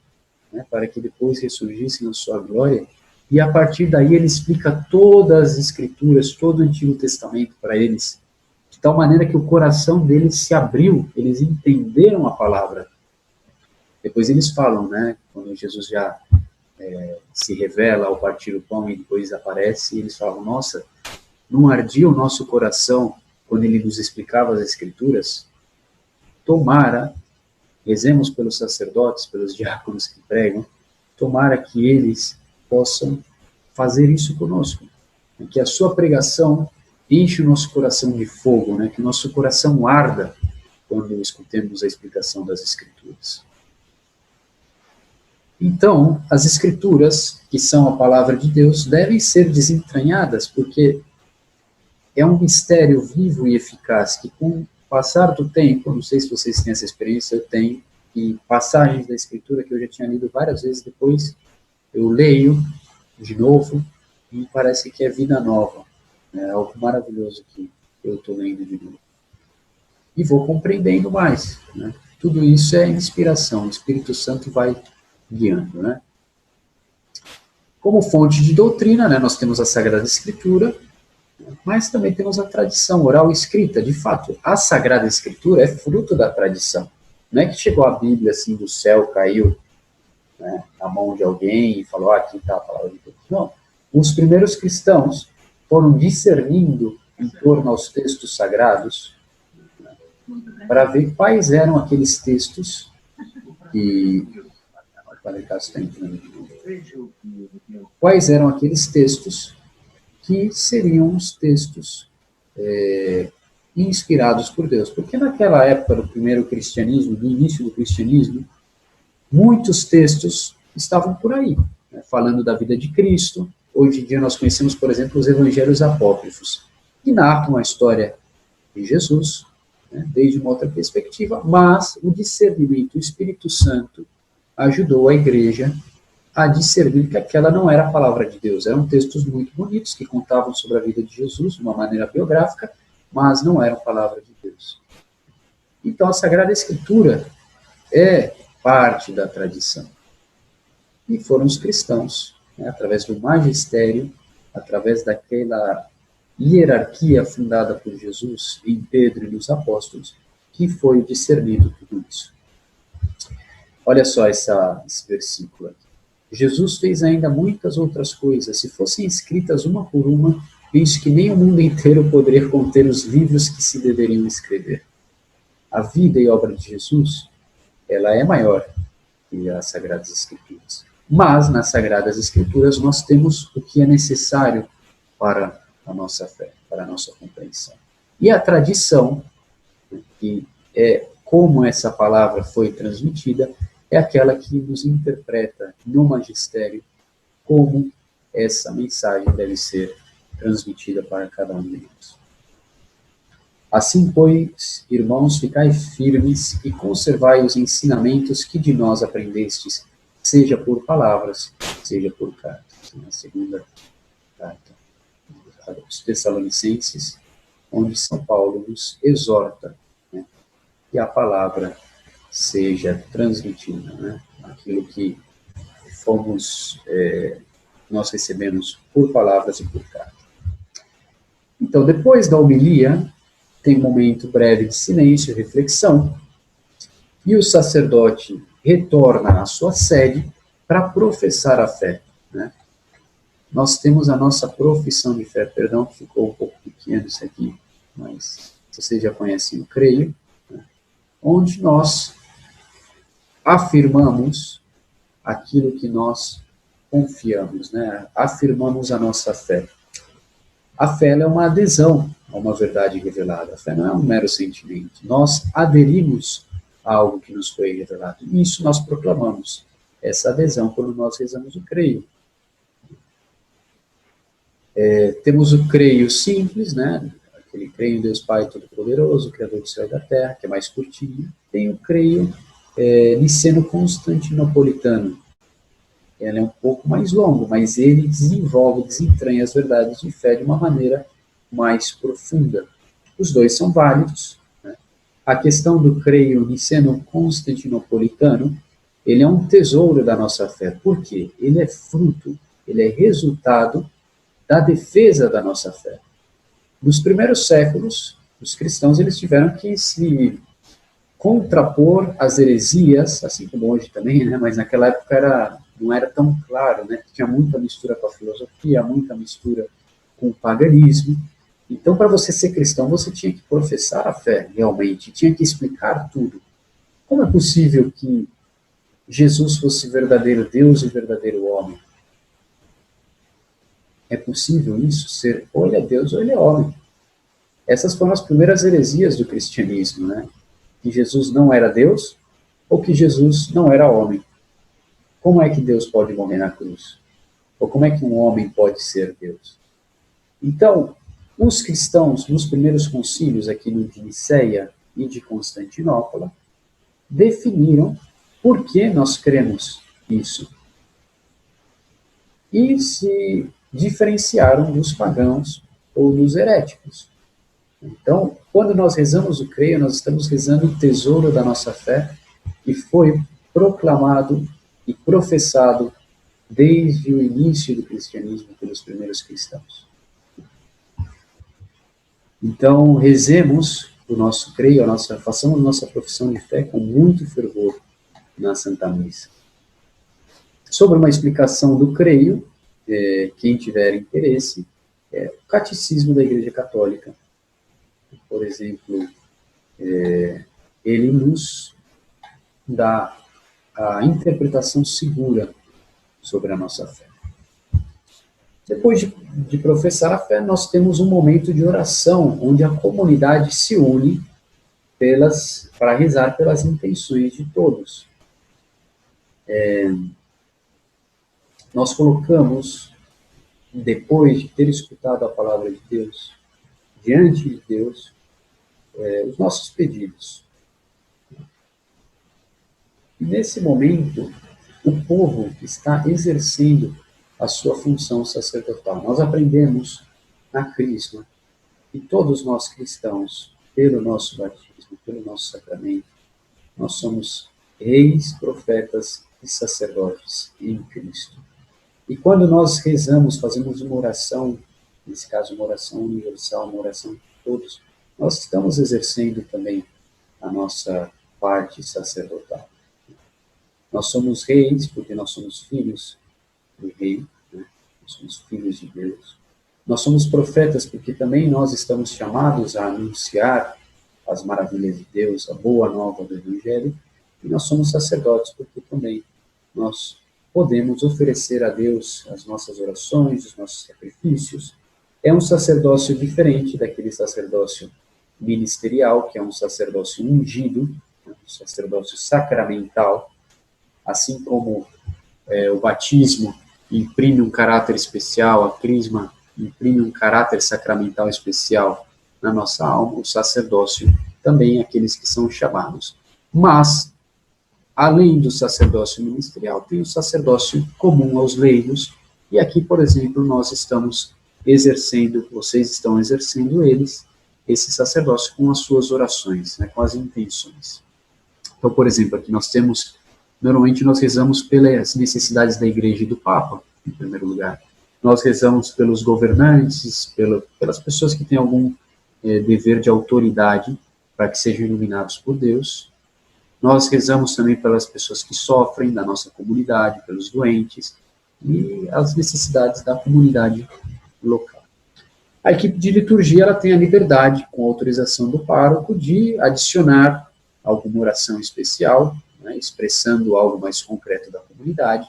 né, para que depois ressurgisse na sua glória. E a partir daí ele explica todas as Escrituras, todo o Antigo Testamento para eles, de tal maneira que o coração deles se abriu, eles entenderam a palavra. Depois eles falam, né, quando Jesus já se revela ao partir o pão e depois aparece, eles falam, nossa, não ardia o nosso coração quando ele nos explicava as Escrituras? Tomara rezemos pelos sacerdotes, pelos diáconos que pregam, tomara que eles possam fazer isso conosco, que a sua pregação enche o nosso coração de fogo, né? Que o nosso coração arda quando escutemos a explicação das Escrituras. Então, as Escrituras, que são a palavra de Deus, devem ser desentranhadas, porque é um mistério vivo e eficaz, que com o passar do tempo, não sei se vocês têm essa experiência, eu tenho, e passagens da Escritura que eu já tinha lido várias vezes, depois eu leio de novo, e parece que é vida nova. É algo maravilhoso que eu estou lendo de novo. E vou compreendendo mais, né? Tudo isso é inspiração, o Espírito Santo vai guiando, né? Como fonte de doutrina, né, nós temos a Sagrada Escritura, mas também temos a tradição oral e escrita. De fato, a Sagrada Escritura é fruto da tradição. Não é que chegou a Bíblia assim do céu, caiu, né, na mão de alguém e falou, aqui está a palavra de Deus. Não. Os primeiros cristãos foram discernindo em torno aos textos sagrados, né, para ver quais eram aqueles textos que... Quais eram aqueles textos que seriam os textos inspirados por Deus. Porque naquela época do primeiro cristianismo, do início do cristianismo, muitos textos estavam por aí, né, falando da vida de Cristo. Hoje em dia nós conhecemos, por exemplo, os evangelhos apócrifos, que narram a história de Jesus, né, desde uma outra perspectiva, mas o discernimento, o Espírito Santo ajudou a igreja a discernir que aquela não era a palavra de Deus. Eram textos muito bonitos que contavam sobre a vida de Jesus de uma maneira biográfica, mas não eram palavra de Deus. Então a Sagrada Escritura é parte da tradição. E foram os cristãos, né, através do magistério, através daquela hierarquia fundada por Jesus em Pedro e nos apóstolos, que foi discernido tudo isso. Olha só esse versículo aqui. Jesus fez ainda muitas outras coisas. Se fossem escritas uma por uma, penso que nem o mundo inteiro poderia conter os livros que se deveriam escrever. A vida e obra de Jesus, ela é maior que as Sagradas Escrituras. Mas, nas Sagradas Escrituras, nós temos o que é necessário para a nossa fé, para a nossa compreensão. E a tradição, que é como essa palavra foi transmitida, é aquela que nos interpreta no magistério como essa mensagem deve ser transmitida para cada um de nós. Assim, pois, irmãos, ficai firmes e conservai os ensinamentos que de nós aprendestes, seja por palavras, seja por cartas. Na segunda carta aos Tessalonicenses, onde São Paulo nos exorta, né, que a palavra seja transmitida, né, aquilo que nós recebemos por palavras e por carta. Então, depois da homilia, tem um momento breve de silêncio e reflexão, e o sacerdote retorna à sua sede para professar a fé, né? Nós temos a nossa profissão de fé, perdão, ficou um pouco pequeno isso aqui, mas vocês já conhecem o creio, né, onde nós afirmamos aquilo que nós confiamos, né? Afirmamos a nossa fé. A fé é uma adesão a uma verdade revelada. A fé não é um mero sentimento. Nós aderimos a algo que nos foi revelado. E isso nós proclamamos, essa adesão, quando nós rezamos o creio. Temos o creio simples, né? Aquele creio em Deus Pai Todo-Poderoso, Criador do céu e da terra, que é mais curtinho. Tem o creio niceno-constantinopolitano. Ele é um pouco mais longo, mas ele desentranha as verdades de fé de uma maneira mais profunda. Os dois são válidos, né? A questão do creio niceno-constantinopolitano, ele é um tesouro da nossa fé. Por quê? Ele é fruto, ele é resultado da defesa da nossa fé. Nos primeiros séculos, os cristãos eles tiveram que se contrapor às heresias, assim como hoje também, né? Mas naquela época não era tão claro, né? Tinha muita mistura com a filosofia, muita mistura com o paganismo. Então, para você ser cristão, você tinha que professar a fé, realmente, tinha que explicar tudo, Como é possível que Jesus fosse verdadeiro Deus e verdadeiro homem? É possível isso? Ser ou ele é Deus ou ele é homem. Essas foram as primeiras heresias do cristianismo, né? Que Jesus não era Deus ou que Jesus não era homem. Como é que Deus pode morrer na cruz? Ou como é que um homem pode ser Deus? Então, os cristãos, nos primeiros concílios aqui no de Niceia e de Constantinopla, definiram por que nós cremos isso. E se diferenciaram dos pagãos ou dos heréticos. Então, quando nós rezamos o creio, nós estamos rezando o tesouro da nossa fé, que foi proclamado e professado desde o início do cristianismo pelos primeiros cristãos. Então, rezemos o nosso creio, façamos nossa profissão de fé com muito fervor na Santa Missa. Sobre uma explicação do creio, quem tiver interesse, o Catecismo da Igreja Católica, por exemplo, ele nos dá a interpretação segura sobre a nossa fé. Depois de professar a fé, nós temos um momento de oração, onde a comunidade se une para rezar pelas intenções de todos. Nós colocamos, depois de ter escutado a palavra de Deus, diante de Deus, os nossos pedidos. E nesse momento, o povo está exercendo a sua função sacerdotal. Nós aprendemos na Crisma que todos nós cristãos, pelo nosso batismo, pelo nosso sacramento, nós somos reis, profetas e sacerdotes em Cristo. E quando nós rezamos, fazemos uma oração, nesse caso uma oração universal, uma oração de todos, nós estamos exercendo também a nossa parte sacerdotal. Nós somos reis porque nós somos filhos do rei, né? Nós somos filhos de Deus. Nós somos profetas porque também nós estamos chamados a anunciar as maravilhas de Deus, a boa nova do Evangelho, e nós somos sacerdotes porque também nós podemos oferecer a Deus as nossas orações, os nossos sacrifícios. É um sacerdócio diferente daquele sacerdócio ministerial, que é um sacerdócio ungido, um sacerdócio sacramental, assim como o batismo imprime um caráter especial, a crisma imprime um caráter sacramental especial na nossa alma, o sacerdócio também é aqueles que são chamados. Mas, além do sacerdócio ministerial, tem o sacerdócio comum aos leigos, e aqui, por exemplo, nós estamos exercendo, vocês estão exercendo esse sacerdócio com as suas orações, né, com as intenções. Então, por exemplo, aqui nós temos, normalmente nós rezamos pelas necessidades da Igreja e do Papa, em primeiro lugar. Nós rezamos pelos governantes, pelas pessoas que têm algum dever de autoridade para que sejam iluminados por Deus. Nós rezamos também pelas pessoas que sofrem da nossa comunidade, pelos doentes e as necessidades da comunidade local. A equipe de liturgia ela tem a liberdade, com autorização do pároco, de adicionar alguma oração especial, né, expressando algo mais concreto da comunidade.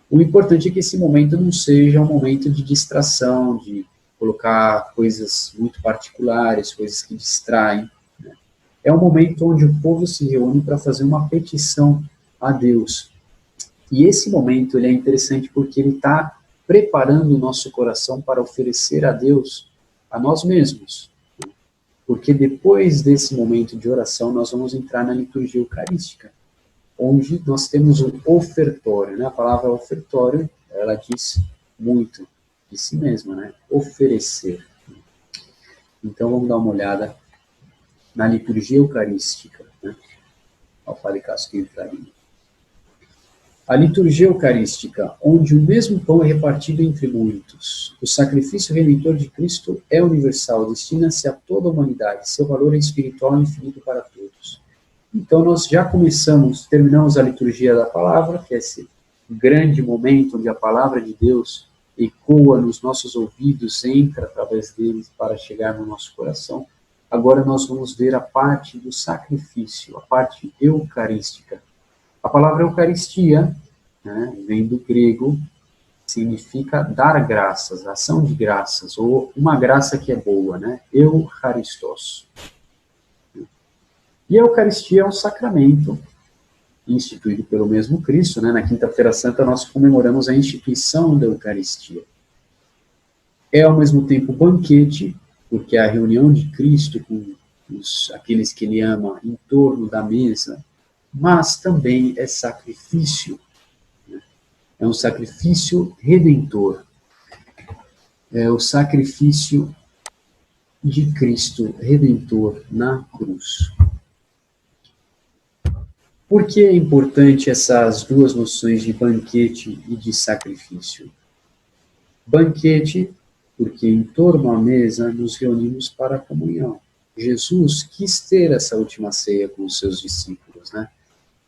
O importante é que esse momento não seja um momento de distração, de colocar coisas muito particulares, coisas que distraem. Né? É um momento onde o povo se reúne para fazer uma petição a Deus. E esse momento ele é interessante porque ele está preparando o nosso coração para oferecer a Deus a nós mesmos. Porque depois desse momento de oração, nós vamos entrar na liturgia eucarística, onde nós temos o ofertório, né? A palavra ofertório, ela diz muito de si mesma, né? Oferecer. Então, vamos dar uma olhada na liturgia eucarística, né? Ao Padre Cássio entraria. A liturgia eucarística, onde o mesmo pão é repartido entre muitos. O sacrifício redentor de Cristo é universal, destina-se a toda a humanidade. Seu valor é espiritual e infinito para todos. Então, nós já terminamos a liturgia da palavra, que é esse grande momento onde a palavra de Deus ecoa nos nossos ouvidos, entra através deles para chegar no nosso coração. agora nós vamos ver a parte do sacrifício, a parte eucarística. A palavra Eucaristia, né, vem do grego, significa dar graças, ação de graças, ou uma graça que é boa, né? Eucaristos. E a Eucaristia é um sacramento instituído pelo mesmo Cristo, né? Na Quinta-feira Santa nós comemoramos a instituição da Eucaristia. É ao mesmo tempo banquete, porque é a reunião de Cristo com aqueles que ele ama em torno da mesa, mas também é sacrifício. É um sacrifício redentor. É o sacrifício de Cristo redentor na cruz. Por que é importante essas duas noções de banquete e de sacrifício? Banquete, porque em torno à mesa nos reunimos para a comunhão. Jesus quis ter essa última ceia com os seus discípulos, né?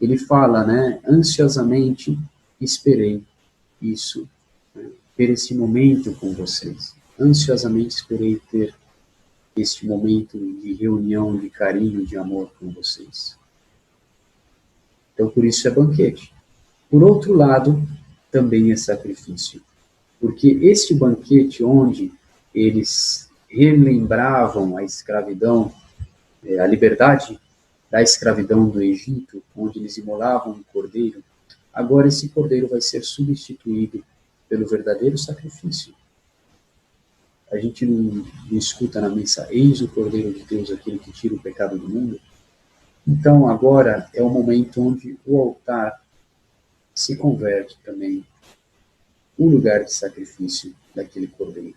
Ele fala, né, ansiosamente esperei isso, né, ter esse momento com vocês. Ansiosamente esperei ter este momento de reunião, de carinho, de amor com vocês. Então, por isso é banquete. Por outro lado, também é sacrifício. Porque este banquete onde eles relembravam a escravidão, a liberdade da escravidão do Egito, onde eles imolavam um cordeiro, agora esse cordeiro vai ser substituído pelo verdadeiro sacrifício. A gente não escuta na missa, eis o Cordeiro de Deus, aquele que tira o pecado do mundo. Então, agora é o momento onde o altar se converte também um lugar de sacrifício daquele cordeiro.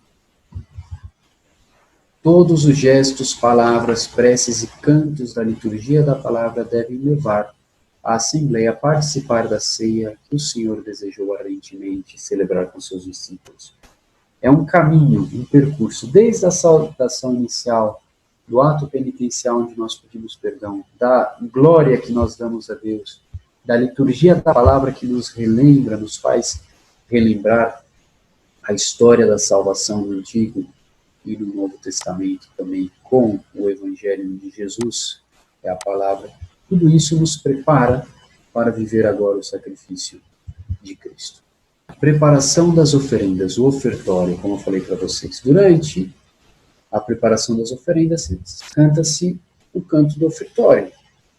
Todos os gestos, palavras, preces e cantos da liturgia da palavra devem levar a Assembleia a participar da ceia que o Senhor desejou ardentemente celebrar com seus discípulos. É um caminho, um percurso, desde a saudação inicial, do ato penitencial onde nós pedimos perdão, da glória que nós damos a Deus, da liturgia da palavra que nos relembra, nos faz relembrar a história da salvação no Antigo e no Novo Testamento também, com o Evangelho de Jesus, é a palavra. Tudo isso nos prepara para viver agora o sacrifício de Cristo. Preparação das oferendas, o ofertório, como eu falei para vocês. Durante a preparação das oferendas, canta-se o canto do ofertório.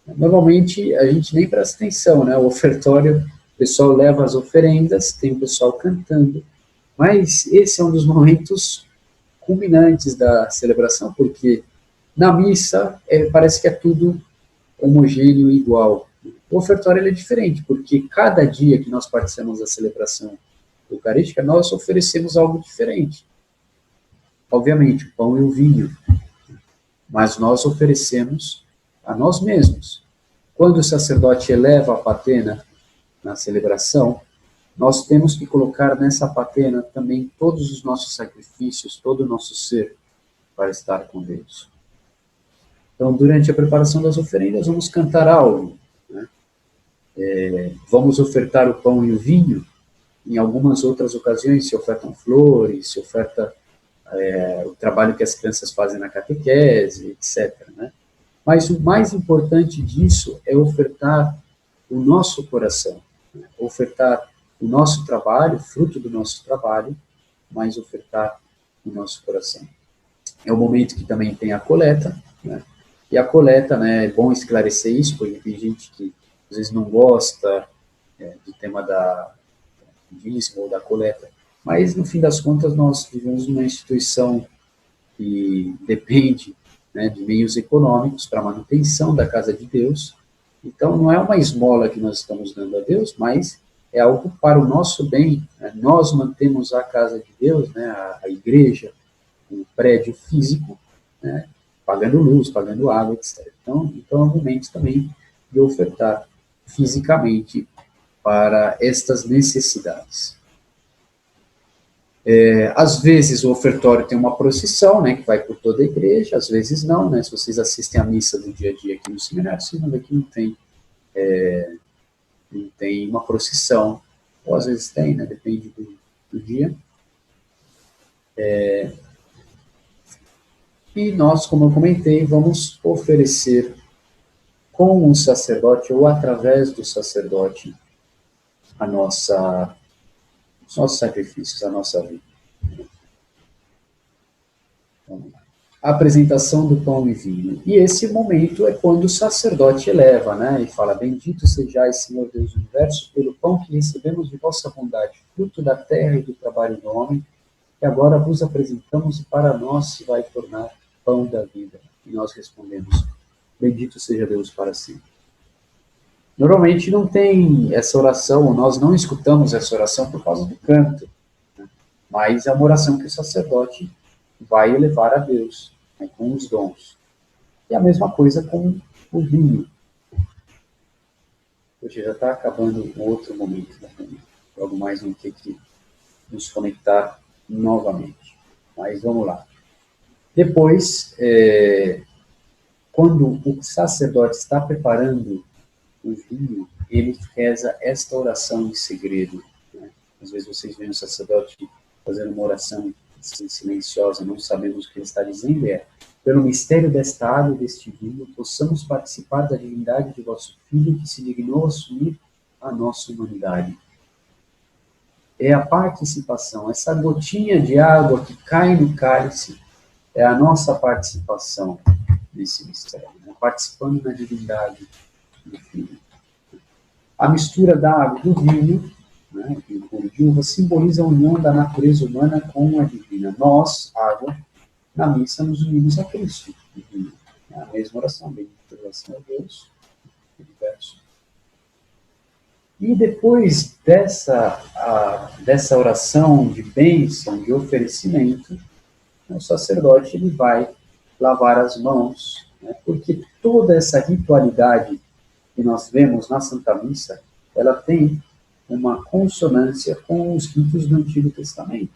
Normalmente, a gente nem presta atenção, né? O ofertório, o pessoal leva as oferendas, tem o pessoal cantando, mas esse é um dos momentos culminantes da celebração, porque na missa parece que é tudo homogêneo e igual. O ofertório ele é diferente, porque cada dia que nós participamos da celebração eucarística, nós oferecemos algo diferente. Obviamente, o pão e o vinho, mas nós oferecemos a nós mesmos. Quando o sacerdote eleva a patena na celebração, nós temos que colocar nessa patena também todos os nossos sacrifícios, todo o nosso ser, para estar com Deus. Então, durante a preparação das oferendas, vamos cantar algo, né? Vamos ofertar o pão e o vinho. Em algumas outras ocasiões se ofertam flores, se oferta o trabalho que as crianças fazem na catequese, etc., né? Mas o mais importante disso é ofertar o nosso coração, né? Ofertar o nosso trabalho, fruto do nosso trabalho, mas ofertar o nosso coração. É o momento que também tem a coleta, né? E a coleta, né, é bom esclarecer isso, porque tem gente que às vezes não gosta do tema da dízimo ou da coleta, mas no fim das contas nós vivemos numa instituição que depende, né, de meios econômicos para a manutenção da casa de Deus. Então não é uma esmola que nós estamos dando a Deus, mas é algo para o nosso bem, né? Nós mantemos a casa de Deus, né, a igreja, o prédio físico, né, pagando luz, pagando água, etc. Então é um momento também de ofertar fisicamente para estas necessidades. Às vezes o ofertório tem uma procissão, né, que vai por toda a igreja, às vezes não, né? Se vocês assistem à missa do dia a dia aqui no seminário, vocês vão ver que não tem uma procissão, ou às vezes tem, né, depende do dia. E nós, como eu comentei, vamos oferecer com o sacerdote ou através do sacerdote os nossos sacrifícios, a nossa vida. Vamos lá. A apresentação do pão e vinho. E esse momento é quando o sacerdote eleva, né? E fala: bendito sejais, Senhor Deus do universo, pelo pão que recebemos de vossa bondade, fruto da terra e do trabalho do homem, que agora vos apresentamos e para nós se vai tornar pão da vida. E nós respondemos: bendito seja Deus para sempre. Normalmente não tem essa oração, nós não escutamos essa oração por causa do canto, né? Mas é uma oração que o sacerdote vai elevar a Deus, né, com os dons. E a mesma coisa com o vinho. Hoje já está acabando o outro momento da reunião. Logo mais vamos ter que nos conectar novamente. Mas vamos lá. Depois, quando o sacerdote está preparando o vinho, ele reza esta oração em segredo, né? Às vezes vocês veem o sacerdote fazendo uma oração assim, silenciosa, não sabemos o que ele está dizendo, pelo mistério desta água e deste vinho, possamos participar da divindade de vosso Filho, que se dignou assumir a nossa humanidade. É a participação, essa gotinha de água que cai no cálice, é a nossa participação nesse mistério, né? Participando da divindade do Filho. A mistura da água e do vinho, né, e o couro de uva, simboliza a união da natureza humana com a divina. Nós, água, na missa nos unimos a Cristo. É a mesma oração, bendita oração a Deus, universo. E depois dessa oração de bênção, de oferecimento, o sacerdote ele vai lavar as mãos, né, porque toda essa ritualidade que nós vemos na Santa Missa, ela tem uma consonância com os ritos do Antigo Testamento,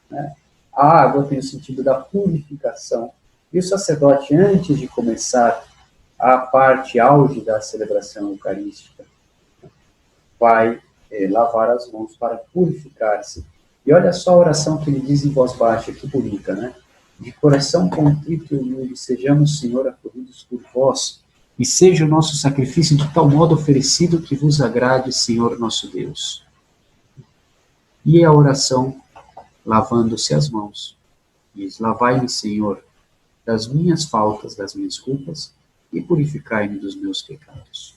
né? A água tem o sentido da purificação, e o sacerdote, antes de começar a parte auge da celebração eucarística, vai lavar as mãos para purificar-se. E olha só a oração que ele diz em voz baixa, que bonita, né? De coração contrito e humilde, sejamos, Senhor, acolhidos por vós, e seja o nosso sacrifício de tal modo oferecido que vos agrade, Senhor nosso Deus. E a oração, lavando-se as mãos. Diz: lavai-me, Senhor, das minhas faltas, das minhas culpas, e purificai-me dos meus pecados.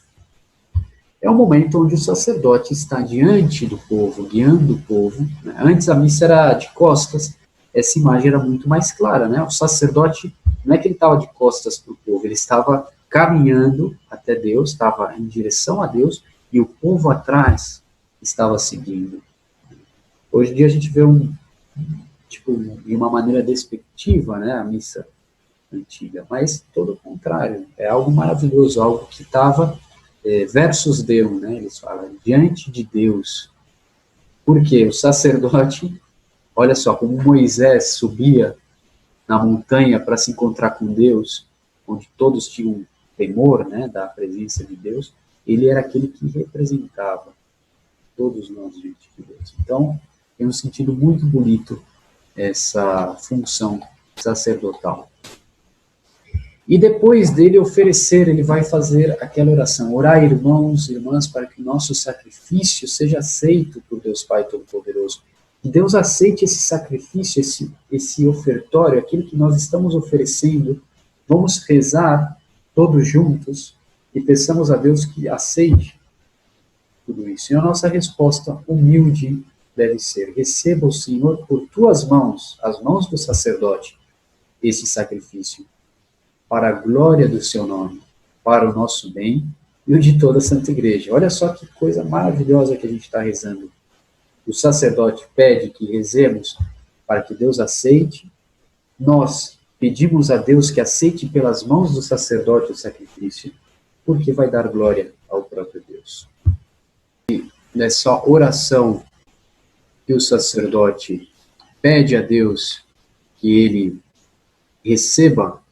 É um momento onde o sacerdote está diante do povo, guiando o povo, né? Antes a missa era de costas, essa imagem era muito mais clara, né? O sacerdote, não é que ele estava de costas para o povo, ele estava caminhando até Deus, estava em direção a Deus, e o povo atrás estava seguindo. Hoje em dia a gente vê de uma maneira despectiva, né, a missa antiga, mas todo o contrário, é algo maravilhoso, algo que estava versus Deus, né, eles falam, diante de Deus. Porque o sacerdote, olha só, como Moisés subia na montanha para se encontrar com Deus, onde todos tinham temor, né, da presença de Deus, ele era aquele que representava todos nós diante de Deus. Então, tem um sentido muito bonito essa função sacerdotal. E depois dele oferecer, ele vai fazer aquela oração: orai, irmãos e irmãs, para que o nosso sacrifício seja aceito por Deus Pai Todo-Poderoso. Que Deus aceite esse sacrifício, esse ofertório, aquilo que nós estamos oferecendo. Vamos rezar todos juntos e peçamos a Deus que aceite tudo isso. E a nossa resposta humilde deve ser: receba o Senhor por tuas mãos, as mãos do sacerdote, esse sacrifício, para a glória do seu nome, para o nosso bem e o de toda a Santa Igreja. Olha só que coisa maravilhosa que a gente está rezando. O sacerdote pede que rezemos para que Deus aceite, nós pedimos a Deus que aceite pelas mãos do sacerdote o sacrifício, porque vai dar glória ao próprio Deus. E nessa oração que o sacerdote pede a Deus que ele receba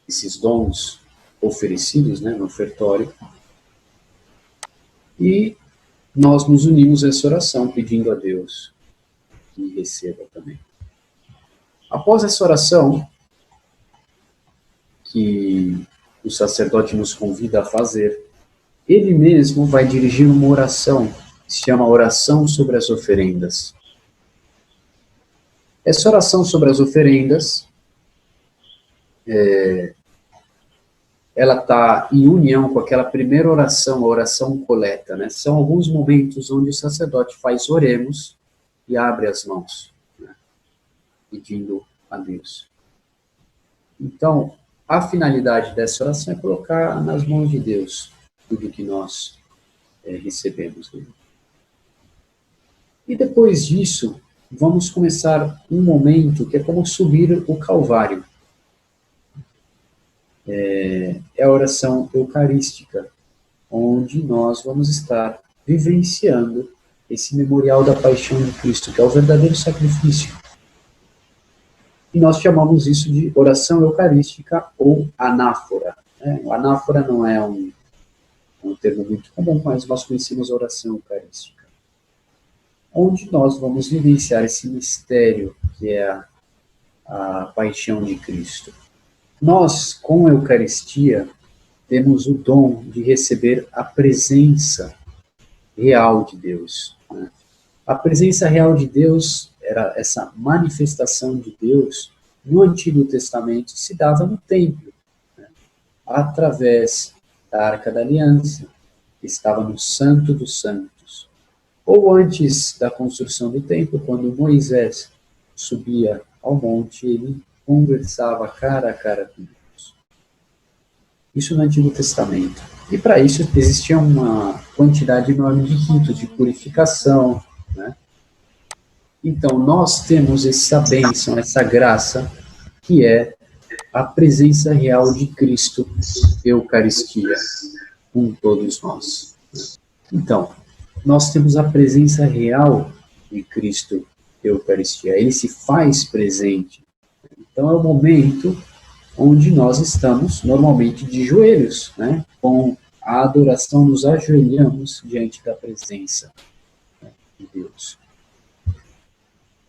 esses dons oferecidos, né, no ofertório, e nós nos unimos a essa oração pedindo a Deus que receba também. Após essa oração, que o sacerdote nos convida a fazer, ele mesmo vai dirigir uma oração, que se chama oração sobre as oferendas. Essa oração sobre as oferendas, ela está em união com aquela primeira oração, a oração coleta, né? São alguns momentos onde o sacerdote faz oremos e abre as mãos, né? Pedindo a Deus. Então, a finalidade dessa oração é colocar nas mãos de Deus tudo que nós recebemos dele. E depois disso, vamos começar um momento que é como subir o Calvário. É a oração eucarística, onde nós vamos estar vivenciando esse memorial da paixão de Cristo, que é o verdadeiro sacrifício. E nós chamamos isso de oração eucarística ou anáfora. Anáfora não é um termo muito comum, mas nós conhecemos a oração eucarística, onde nós vamos vivenciar esse mistério que é a paixão de Cristo. Nós, com a Eucaristia, temos o dom de receber a presença real de Deus, né? A presença real de Deus era essa manifestação de Deus no Antigo Testamento, se dava no templo, né? Através da Arca da Aliança, que estava no Santo dos Santos. Ou antes da construção do templo, quando Moisés subia ao monte, ele conversava cara a cara com Deus. Isso no Antigo Testamento. E para isso existia uma quantidade enorme de ritos, de purificação, né? Então nós temos essa bênção, essa graça, que é a presença real de Cristo, Eucaristia, com todos nós. Então, nós temos a presença real de Cristo, Eucaristia. Ele se faz presente. Então é o momento onde nós estamos normalmente de joelhos, né? Com a adoração, nos ajoelhamos diante da presença, né, de Deus.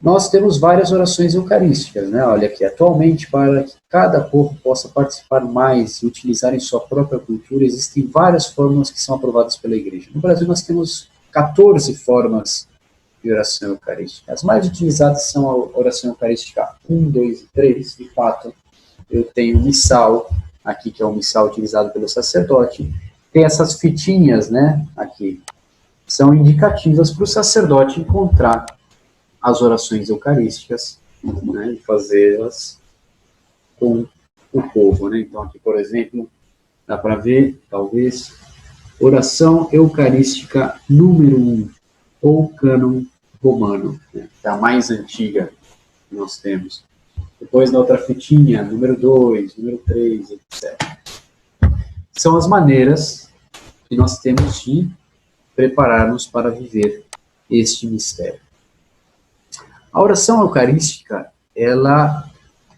Nós temos várias orações eucarísticas, né? Olha aqui, atualmente, para que cada povo possa participar mais e utilizar em sua própria cultura, existem várias fórmulas que são aprovadas pela Igreja. No Brasil nós temos 14 formas de oração eucarística. As mais utilizadas são a oração eucarística 1, 2 e 3. De fato, eu tenho o missal, aqui que é o missal utilizado pelo sacerdote. Tem essas fitinhas, né, aqui, são indicativas para o sacerdote encontrar as orações eucarísticas, né, e fazê-las com o povo, né. Então, aqui, por exemplo, dá para ver, talvez, oração eucarística número 1, ou cânon romano, né, que é a mais antiga que nós temos. Depois, na outra fitinha, número 2, número 3, etc. São as maneiras que nós temos de prepararmos para viver este mistério. A oração eucarística, ela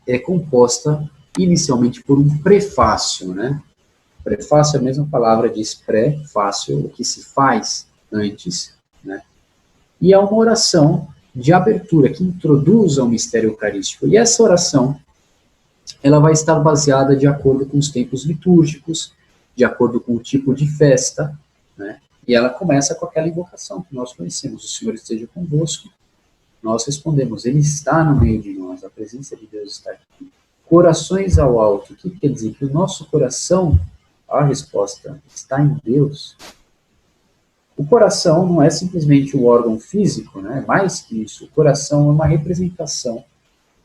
é composta inicialmente por um prefácio, né? Prefácio é a mesma palavra, diz pré-fácio, o que se faz antes, né? E é uma oração de abertura que introduz ao mistério eucarístico. E essa oração, ela vai estar baseada de acordo com os tempos litúrgicos, de acordo com o tipo de festa, né? E ela começa com aquela invocação que nós conhecemos: o Senhor esteja convosco. Nós respondemos: Ele está no meio de nós, a presença de Deus está aqui. Corações ao alto, o que quer dizer? Que o nosso coração, a resposta, está em Deus. O coração não é simplesmente um órgão físico, né? Mais que isso, o coração é uma representação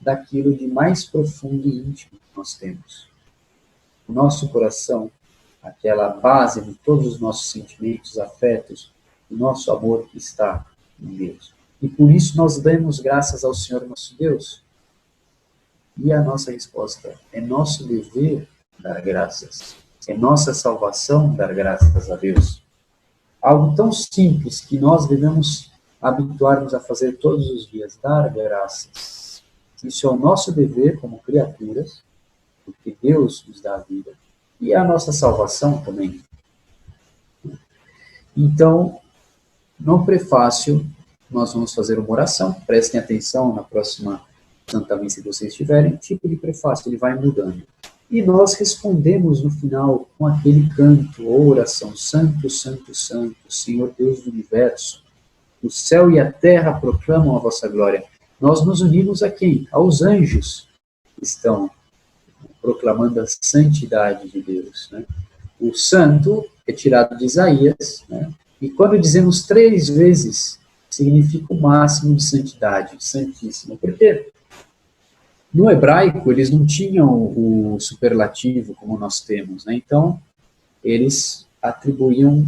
daquilo de mais profundo e íntimo que nós temos. O nosso coração, aquela base de todos os nossos sentimentos, afetos, o nosso amor está em Deus. E por isso nós damos graças ao Senhor nosso Deus. E a nossa resposta é nosso dever dar graças. É nossa salvação dar graças a Deus. Algo tão simples que nós devemos habituar-nos a fazer todos os dias, dar graças. Isso é o nosso dever como criaturas, porque Deus nos dá a vida. E é a nossa salvação também. Então, no prefácio, nós vamos fazer uma oração. Prestem atenção na próxima Santa Missa que vocês tiverem, tipo de prefácio, ele vai mudando. E nós respondemos no final com aquele canto, ou oração: Santo, Santo, Santo, Senhor Deus do Universo, o céu e a terra proclamam a vossa glória. Nós nos unimos a quem? Aos anjos que estão proclamando a santidade de Deus, né? O santo é tirado de Isaías, né? E quando dizemos 3 vezes, significa o máximo de santidade, santíssimo. Por quê? No hebraico, eles não tinham o superlativo como nós temos, né? Então, eles atribuíam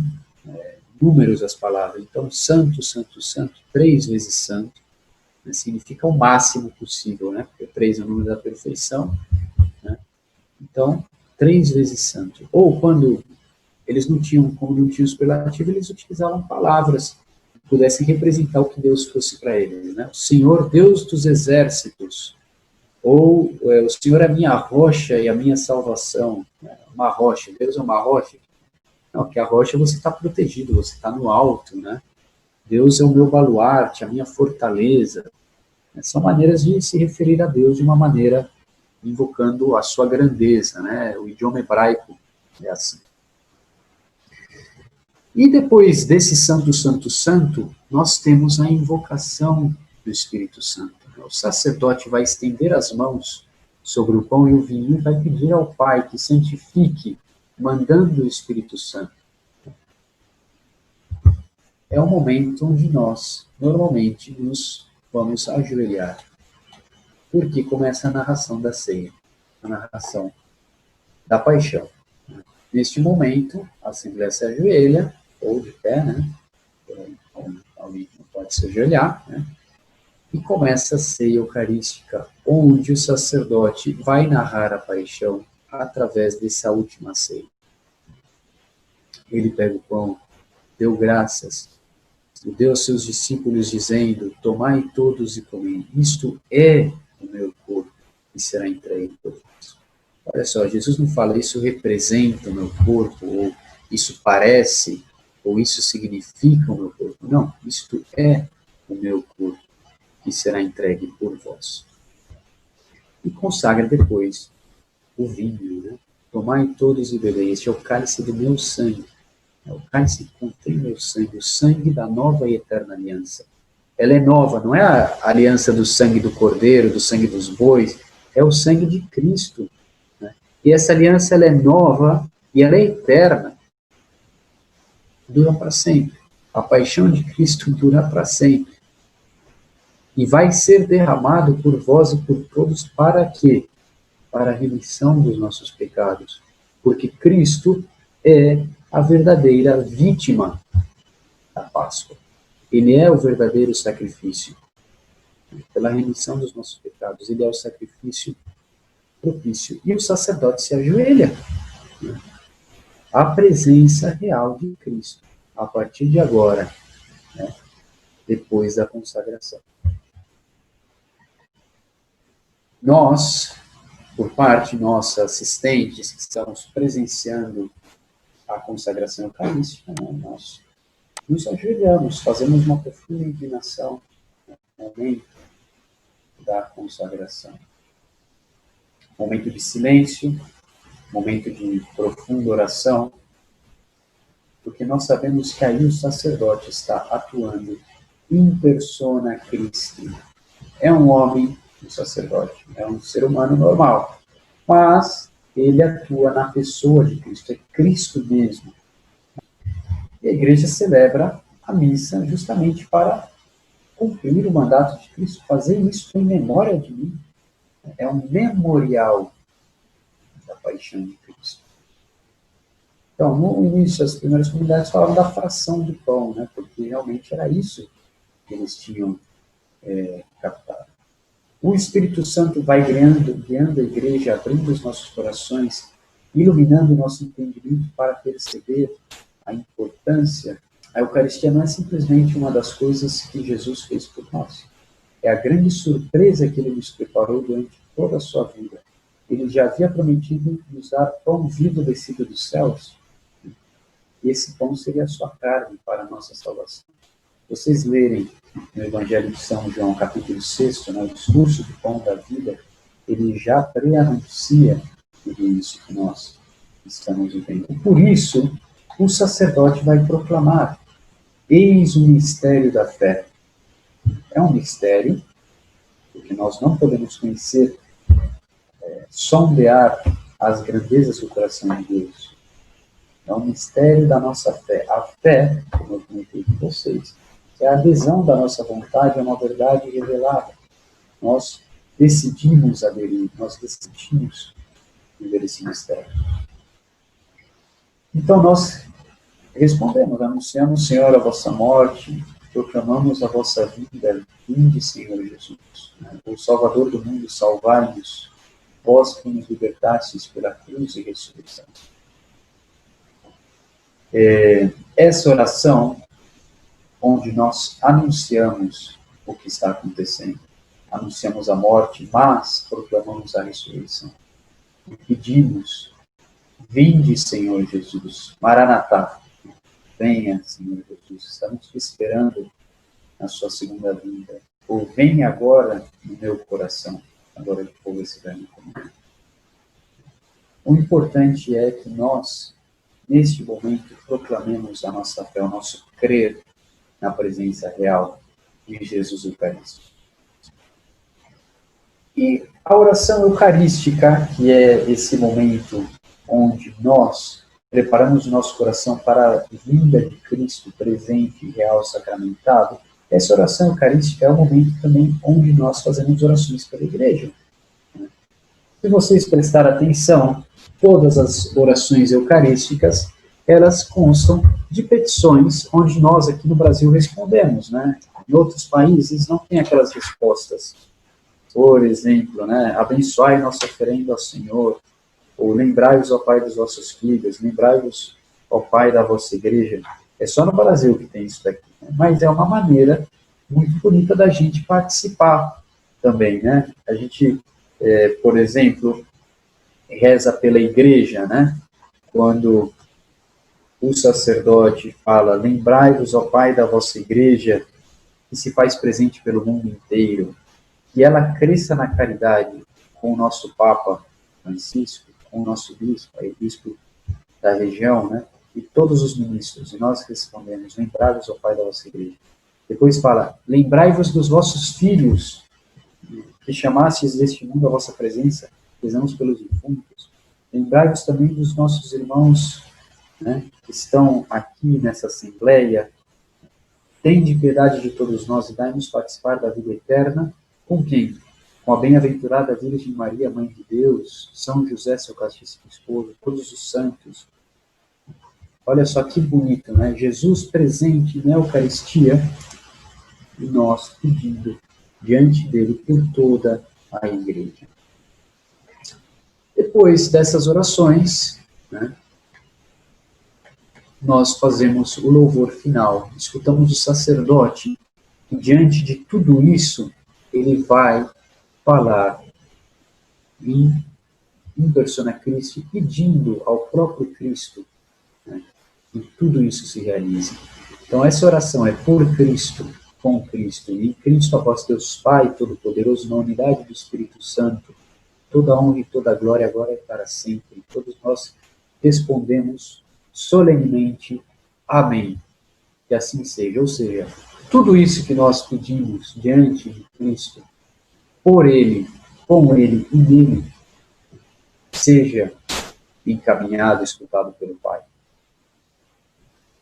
números às palavras. Então, santo, santo, santo, 3 vezes santo, né? Significa o máximo possível, né? Porque 3 é o número da perfeição, né? Então, 3 vezes santo. Ou quando eles não tinham, como não tinham superlativo, eles utilizavam palavras que pudessem representar o que Deus fosse para eles, né? O Senhor Deus dos exércitos, ou o Senhor é a minha rocha e a minha salvação, né? Uma rocha, Deus é uma rocha. Não, que a rocha você está protegido, você está no alto, né? Deus é o meu baluarte, a minha fortaleza. São maneiras de se referir a Deus de uma maneira invocando a sua grandeza, né? O idioma hebraico é assim. E depois desse Santo, Santo, Santo, nós temos a invocação do Espírito Santo. O sacerdote vai estender as mãos sobre o pão e o vinho e vai pedir ao Pai que santifique, mandando o Espírito Santo. É um momento onde nós, normalmente, nos vamos ajoelhar. Porque começa a narração da ceia, a narração da paixão. Neste momento, a Assembleia se ajoelha, ou de pé, né? Alguém não pode se ajoelhar, né? E começa a ceia eucarística, onde o sacerdote vai narrar a paixão através dessa última ceia. Ele pega o pão, deu graças, e deu aos seus discípulos dizendo: tomai todos e comei, isto é o meu corpo, que será entregue por vós. Olha só, Jesus não fala isso representa o meu corpo, ou isso parece, ou isso significa o meu corpo. Não, isto é o meu corpo, que será entregue por vós. E consagra depois o vinho, né? Tomai todos e bebei, este é o cálice do meu sangue. É o cálice que contém meu sangue, o sangue da nova e eterna aliança. Ela é nova, não é a aliança do sangue do cordeiro, do sangue dos bois, é o sangue de Cristo, né? E essa aliança ela é nova e ela é eterna. Dura para sempre. A paixão de Cristo dura para sempre. E vai ser derramado por vós e por todos para quê? Para a remissão dos nossos pecados. Porque Cristo é a verdadeira vítima da Páscoa. Ele é o verdadeiro sacrifício. Pela remissão dos nossos pecados. Ele é o sacrifício propício. E o sacerdote se ajoelha. A presença real de Cristo. A partir de agora, né? Depois da consagração. Nós, por parte nossa, assistentes, que estamos presenciando a consagração eucarística, né, nós nos ajoelhamos, fazemos uma profunda inclinação no momento da consagração. Momento de silêncio, momento de profunda oração, porque nós sabemos que aí o sacerdote está atuando in persona Christi. É um homem, um sacerdote, é um ser humano normal, mas ele atua na pessoa de Cristo, é Cristo mesmo. E a igreja celebra a missa justamente para cumprir o mandato de Cristo, fazer isso em memória de mim. É um memorial da paixão de Cristo. Então, no início, as primeiras comunidades falavam da fração do pão, né, porque realmente era isso que eles tinham captado. O Espírito Santo vai guiando a igreja, abrindo os nossos corações, iluminando o nosso entendimento para perceber a importância. A Eucaristia não é simplesmente uma das coisas que Jesus fez por nós. É a grande surpresa que ele nos preparou durante toda a sua vida. Ele já havia prometido nos dar pão vivo descido dos céus. E esse pão seria a sua carne para a nossa salvação. Vocês lerem no Evangelho de São João, capítulo 6, o discurso do pão da vida, ele já preanuncia tudo isso que nós estamos vivendo. E por isso, o sacerdote vai proclamar: eis o mistério da fé. É um mistério, porque nós não podemos conhecer, sondear as grandezas do coração de Deus. É um mistério da nossa fé. A fé, como eu comentei com vocês, é a adesão da nossa vontade a uma verdade revelada. Nós decidimos aderir, nós decidimos viver esse mistério. Então nós respondemos, anunciamos, Senhor, a vossa morte, proclamamos a vossa vida, vinde, Senhor Jesus. O Salvador do mundo, salvai-nos, vós que nos libertastes pela cruz e ressurreição. Essa oração, onde nós anunciamos o que está acontecendo, anunciamos a morte, mas proclamamos a ressurreição. E pedimos: vinde, Senhor Jesus, Maranatá, venha, Senhor Jesus, estamos te esperando na sua segunda vinda. Ou venha agora no meu coração, agora que for esse verbo comigo. O importante é que nós, neste momento, proclamemos a nossa fé, o nosso crer na presença real de Jesus Eucarístico. E a oração eucarística, que é esse momento onde nós preparamos o nosso coração para a vinda de Cristo presente, real, sacramentado, essa oração eucarística é o momento também onde nós fazemos orações pela igreja. Se vocês prestarem atenção, todas as orações eucarísticas, elas constam de petições onde nós aqui no Brasil respondemos, né? Em outros países não tem aquelas respostas. Por exemplo, né? Abençoai nossa oferenda ao Senhor, ou lembrai-vos, ó Pai, dos vossos filhos, lembrai-vos, ó Pai, da vossa igreja. É só no Brasil que tem isso daqui, né? Mas é uma maneira muito bonita da gente participar também, né? A gente, por exemplo, reza pela igreja, né? Quando o sacerdote fala: lembrai-vos, ó Pai, da vossa igreja, que se faz presente pelo mundo inteiro, que ela cresça na caridade com o nosso Papa Francisco, com o nosso bispo, aí, bispo da região, né? E todos os ministros. E nós respondemos: lembrai-vos, ó Pai, da vossa igreja. Depois fala: lembrai-vos dos vossos filhos, que chamastes deste mundo a vossa presença, rezamos pelos defuntos. Lembrai-vos também dos nossos irmãos, né, que estão aqui nessa assembleia. Tende piedade de todos nós e dai-nos participar da vida eterna. Com quem? Com a bem-aventurada Virgem Maria, Mãe de Deus, São José, seu castíssimo esposo, todos os santos. Olha só que bonito, né? Jesus presente na Eucaristia e nós pedindo diante dele por toda a igreja. Depois dessas orações, né, nós fazemos o louvor final, escutamos o sacerdote, e diante de tudo isso, ele vai falar em persona Christi, pedindo ao próprio Cristo, né, que tudo isso se realize. Então essa oração é por Cristo, com Cristo, e Cristo, após Deus Pai Todo-Poderoso, na unidade do Espírito Santo, toda honra e toda glória agora e para sempre. Todos nós respondemos solenemente: amém. Que assim seja. Ou seja, tudo isso que nós pedimos diante de Cristo, por Ele, com Ele e nele, seja encaminhado, escutado pelo Pai.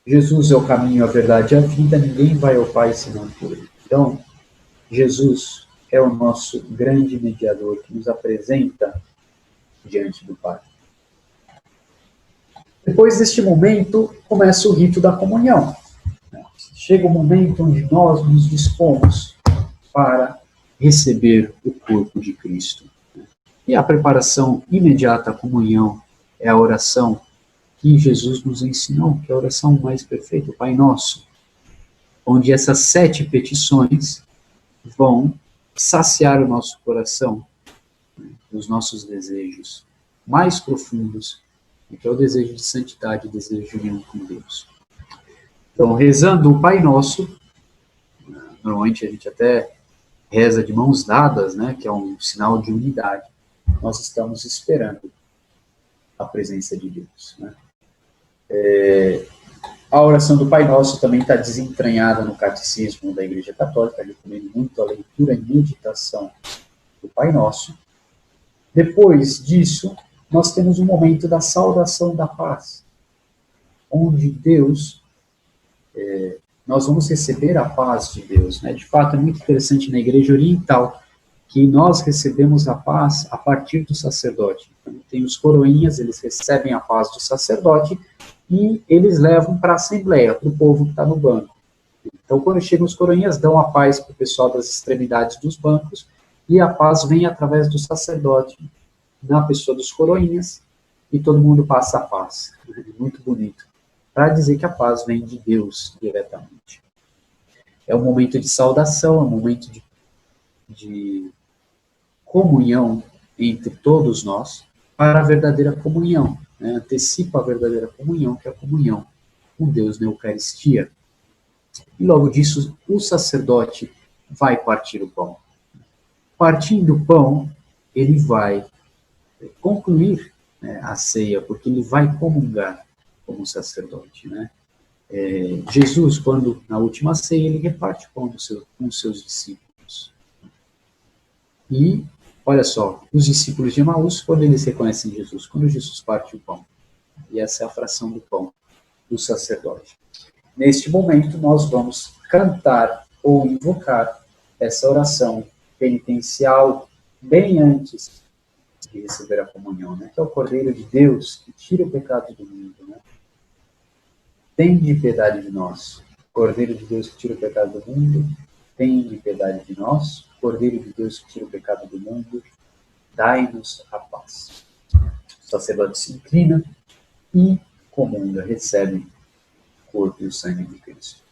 Jesus é o caminho, a verdade e a vida, ninguém vai ao Pai senão por Ele. Então, Jesus é o nosso grande mediador que nos apresenta diante do Pai. Depois deste momento, começa o rito da comunhão. Chega o momento onde nós nos dispomos para receber o corpo de Cristo. E a preparação imediata à comunhão é a oração que Jesus nos ensinou, que é a oração mais perfeita, o Pai Nosso, onde essas 7 petições vão saciar o nosso coração, né, dos nossos desejos mais profundos, que é o desejo de santidade, o desejo de união com Deus. Então, rezando o Pai Nosso, Normalmente a gente até reza de mãos dadas, né, que é um sinal de unidade. Nós estamos esperando a presença de Deus, né? A oração do Pai Nosso também está desentranhada no catecismo da Igreja Católica, recomendo muito a leitura e meditação do Pai Nosso. Depois disso, nós temos um momento da saudação da paz, onde Deus, nós vamos receber a paz de Deus, né? De fato, é muito interessante na Igreja Oriental que nós recebemos a paz a partir do sacerdote. Então, tem os coroinhas, eles recebem a paz do sacerdote e eles levam para a Assembleia, para o povo que está no banco. Então, quando chegam os coroinhas, dão a paz para o pessoal das extremidades dos bancos e a paz vem através do sacerdote, na pessoa dos coroinhas, e todo mundo passa a paz. Muito bonito. Para dizer que a paz vem de Deus diretamente. É um momento de saudação, é um momento de comunhão entre todos nós para a verdadeira comunhão, né? Antecipa a verdadeira comunhão, que é a comunhão com Deus na Eucaristia. E logo disso, o sacerdote vai partir o pão. Partindo o pão, ele vai concluir, né, a ceia, porque ele vai comungar como sacerdote, né? Jesus, quando na última ceia, ele reparte o pão com os seus discípulos. E, olha só, os discípulos de Emaús, quando eles reconhecem Jesus, quando Jesus parte o pão. E essa é a fração do pão do sacerdote. Neste momento, nós vamos cantar ou invocar essa oração penitencial bem antes de receber a comunhão, né? Que é o Cordeiro de Deus que tira o pecado do mundo, né? Tende piedade de nós, Cordeiro de Deus que tira o pecado do mundo, tende piedade de nós, Cordeiro de Deus que tira o pecado do mundo, dai-nos a paz. O sacerdote se inclina e comunga, recebe o corpo e o sangue de Cristo.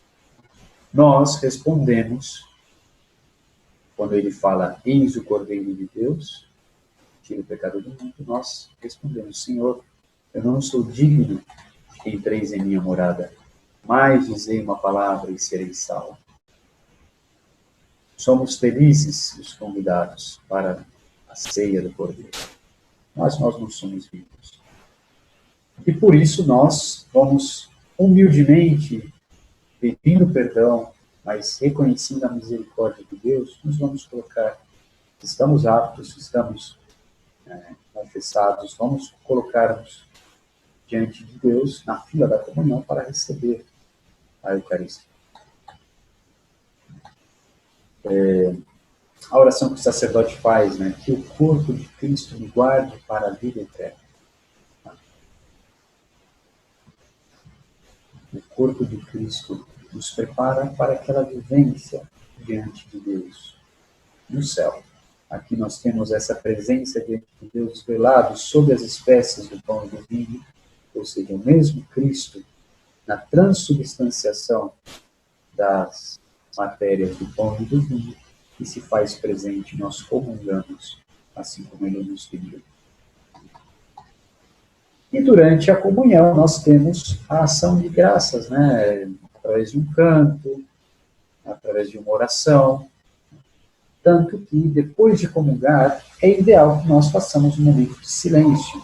Nós respondemos, quando ele fala, eis o Cordeiro de Deus, que tira o pecado do mundo, nós respondemos, Senhor, eu não sou digno de que entreis em minha morada, mas dizei uma palavra e serei salvo. Somos felizes os convidados para a ceia do Cordeiro, mas nós não somos vivos. E por isso nós vamos humildemente pedindo perdão, mas reconhecendo a misericórdia de Deus, nos vamos colocar, estamos aptos, estamos confessados, vamos colocar-nos diante de Deus na fila da comunhão para receber a Eucaristia. A oração que o sacerdote faz, né? Que o corpo de Cristo me guarde para a vida eterna. O corpo de Cristo nos prepara para aquela vivência diante de Deus, no céu. Aqui nós temos essa presença diante de Deus velado sob as espécies do pão e do vinho, ou seja, o mesmo Cristo na transubstanciação das matérias do pão e do vinho, que se faz presente, nós comungamos, assim como ele nos pediu. E durante a comunhão nós temos a ação de graças, né? Através de um canto, através de uma oração, tanto que depois de comungar é ideal que nós façamos um momento de silêncio,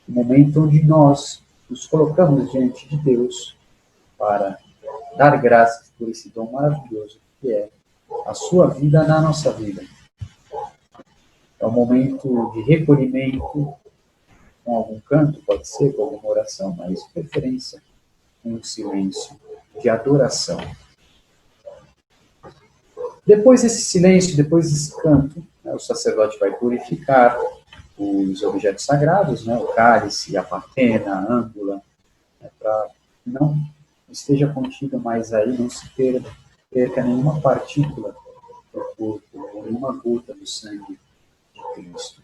um momento onde nós nos colocamos diante de Deus para dar graças por esse dom maravilhoso que é a sua vida na nossa vida. É um momento de recolhimento, com algum canto, pode ser, com alguma oração, mas de preferência com um silêncio de adoração. Depois desse silêncio, depois desse canto, né, o sacerdote vai purificar os objetos sagrados, né, o cálice, a patena, a âmbula, né, para que não esteja contido mais aí, não se perca nenhuma partícula do corpo, nenhuma gota do sangue de Cristo.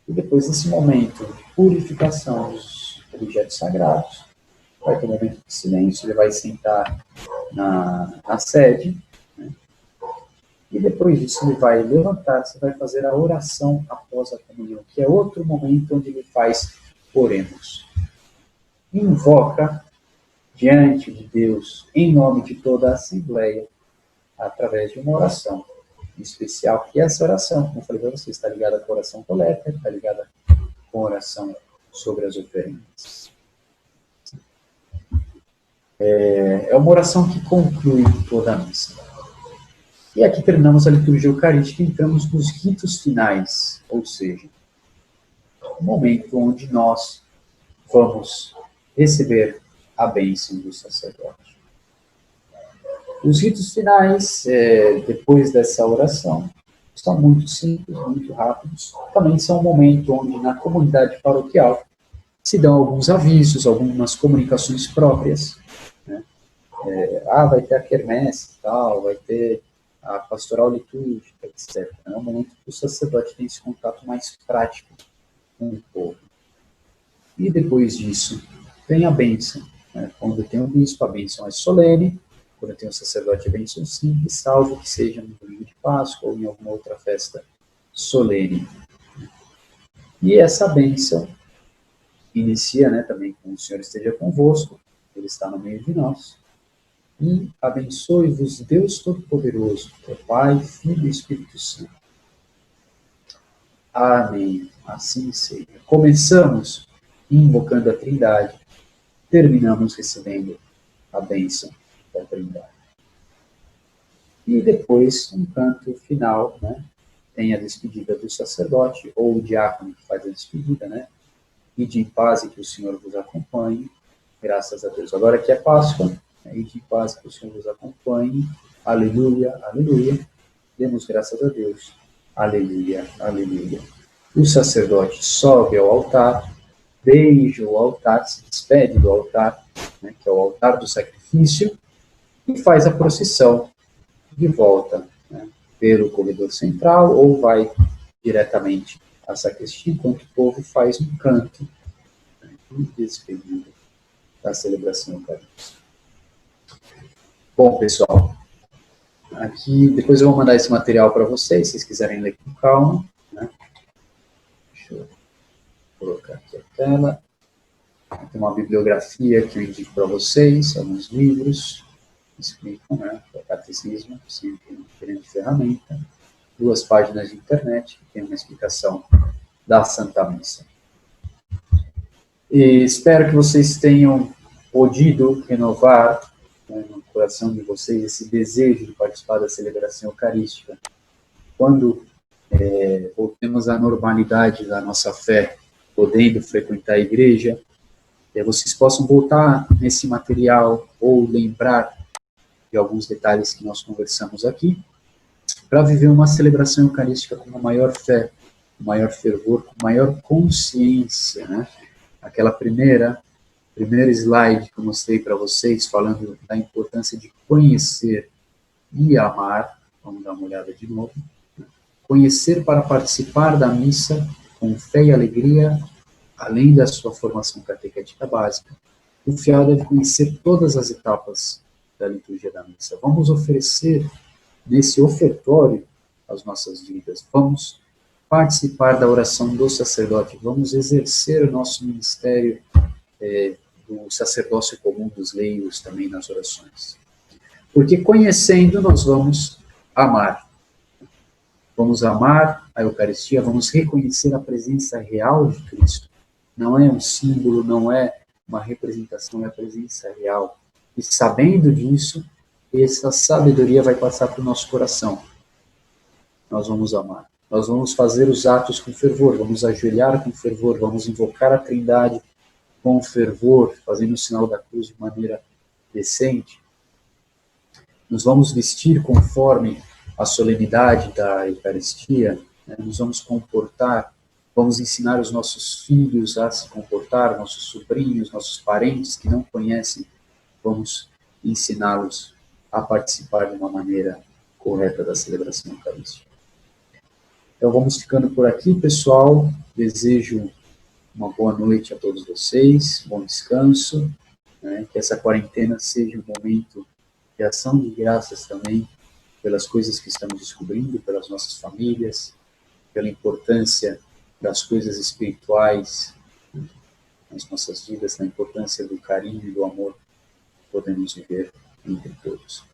E depois desse momento de purificação dos objetos sagrados, vai ter um momento de silêncio, ele vai sentar na sede, né? E depois disso ele vai levantar-se, vai fazer a oração após a comunhão, que é outro momento onde ele faz oremos. Invoca diante de Deus, em nome de toda a Assembleia, através de uma oração em especial, que essa oração, como eu falei para vocês, está ligada com a oração coleta, está ligada com a oração sobre as oferendas. É uma oração que conclui toda a missa. E aqui terminamos a liturgia eucarística e entramos nos ritos finais, ou seja, o momento onde nós vamos receber a bênção do sacerdote. Os ritos finais, depois dessa oração, são muito simples, muito rápidos. Também são um momento onde, na comunidade paroquial, se dão alguns avisos, algumas comunicações próprias. Né? Vai ter a quermesse e tal, vai ter a pastoral litúrgica, etc. É um momento que o sacerdote tem esse contato mais prático com o povo. E depois disso, vem a bênção. Né? Quando tem o bispo, a bênção é solene. Quando tem o sacerdote, a bênção simples, salvo que seja no domingo de Páscoa ou em alguma outra festa solene. E essa bênção inicia, né, também com o Senhor esteja convosco, Ele está no meio de nós. E abençoe-vos Deus Todo-Poderoso, que é Pai, Filho e Espírito Santo. Amém. Assim seja. Começamos invocando a Trindade, terminamos recebendo a bênção da Trindade. E depois, um canto final, né? Tem a despedida do sacerdote, ou o diácono que faz a despedida, né? Ide em paz e que o Senhor vos acompanhe, graças a Deus. Agora que é Páscoa, ide em paz e que o Senhor vos acompanhe, aleluia, aleluia, demos graças a Deus, aleluia, aleluia. O sacerdote sobe ao altar, beija o altar, se despede do altar, né, que é o altar do sacrifício, e faz a procissão de volta, né, pelo corredor central, ou vai diretamente à sacristia, enquanto o povo faz um canto, né, de despedida da celebração eucarística. Bom, pessoal, aqui, depois eu vou mandar esse material para vocês, se vocês quiserem ler com calma, né? Deixa eu colocar aqui a tela. Tem uma bibliografia que eu indico para vocês, alguns livros que explicam, né, o catecismo, sempre uma grande ferramenta, 2 páginas de internet, que tem uma explicação da Santa Missa. E espero que vocês tenham podido renovar, né, no coração de vocês esse desejo de participar da celebração eucarística. Quando voltemos à normalidade da nossa fé, podendo frequentar a igreja, vocês possam voltar nesse material ou lembrar de alguns detalhes que nós conversamos aqui, para viver uma celebração eucarística com uma maior fé, com maior fervor, com maior consciência, né? Aquela primeiro slide que eu mostrei para vocês, falando da importância de conhecer e amar, vamos dar uma olhada de novo, né? Conhecer para participar da missa com fé e alegria, além da sua formação catequética básica. O fiel deve conhecer todas as etapas da liturgia da missa. Vamos oferecer nesse ofertório as nossas vidas. Vamos participar da oração do sacerdote. Vamos exercer o nosso ministério do sacerdócio comum dos leigos também nas orações. Porque conhecendo, nós vamos amar. Vamos amar a Eucaristia, vamos reconhecer a presença real de Cristo. Não é um símbolo, não é uma representação, é a presença real. E sabendo disso, essa sabedoria vai passar para o nosso coração. Nós vamos amar. Nós vamos fazer os atos com fervor, vamos ajoelhar com fervor, vamos invocar a Trindade com fervor, fazendo o sinal da cruz de maneira decente. Nos vamos vestir conforme a solenidade da Eucaristia, né? Nos vamos comportar, vamos ensinar os nossos filhos a se comportar, nossos sobrinhos, nossos parentes que não conhecem, vamos ensiná-los a participar de uma maneira correta da celebração eucarística. Então vamos ficando por aqui, pessoal. Desejo uma boa noite a todos vocês, bom descanso, né? Que essa quarentena seja um momento de ação de graças também pelas coisas que estamos descobrindo, pelas nossas famílias, pela importância das coisas espirituais nas nossas vidas, na importância do carinho e do amor podemos viver entre todos.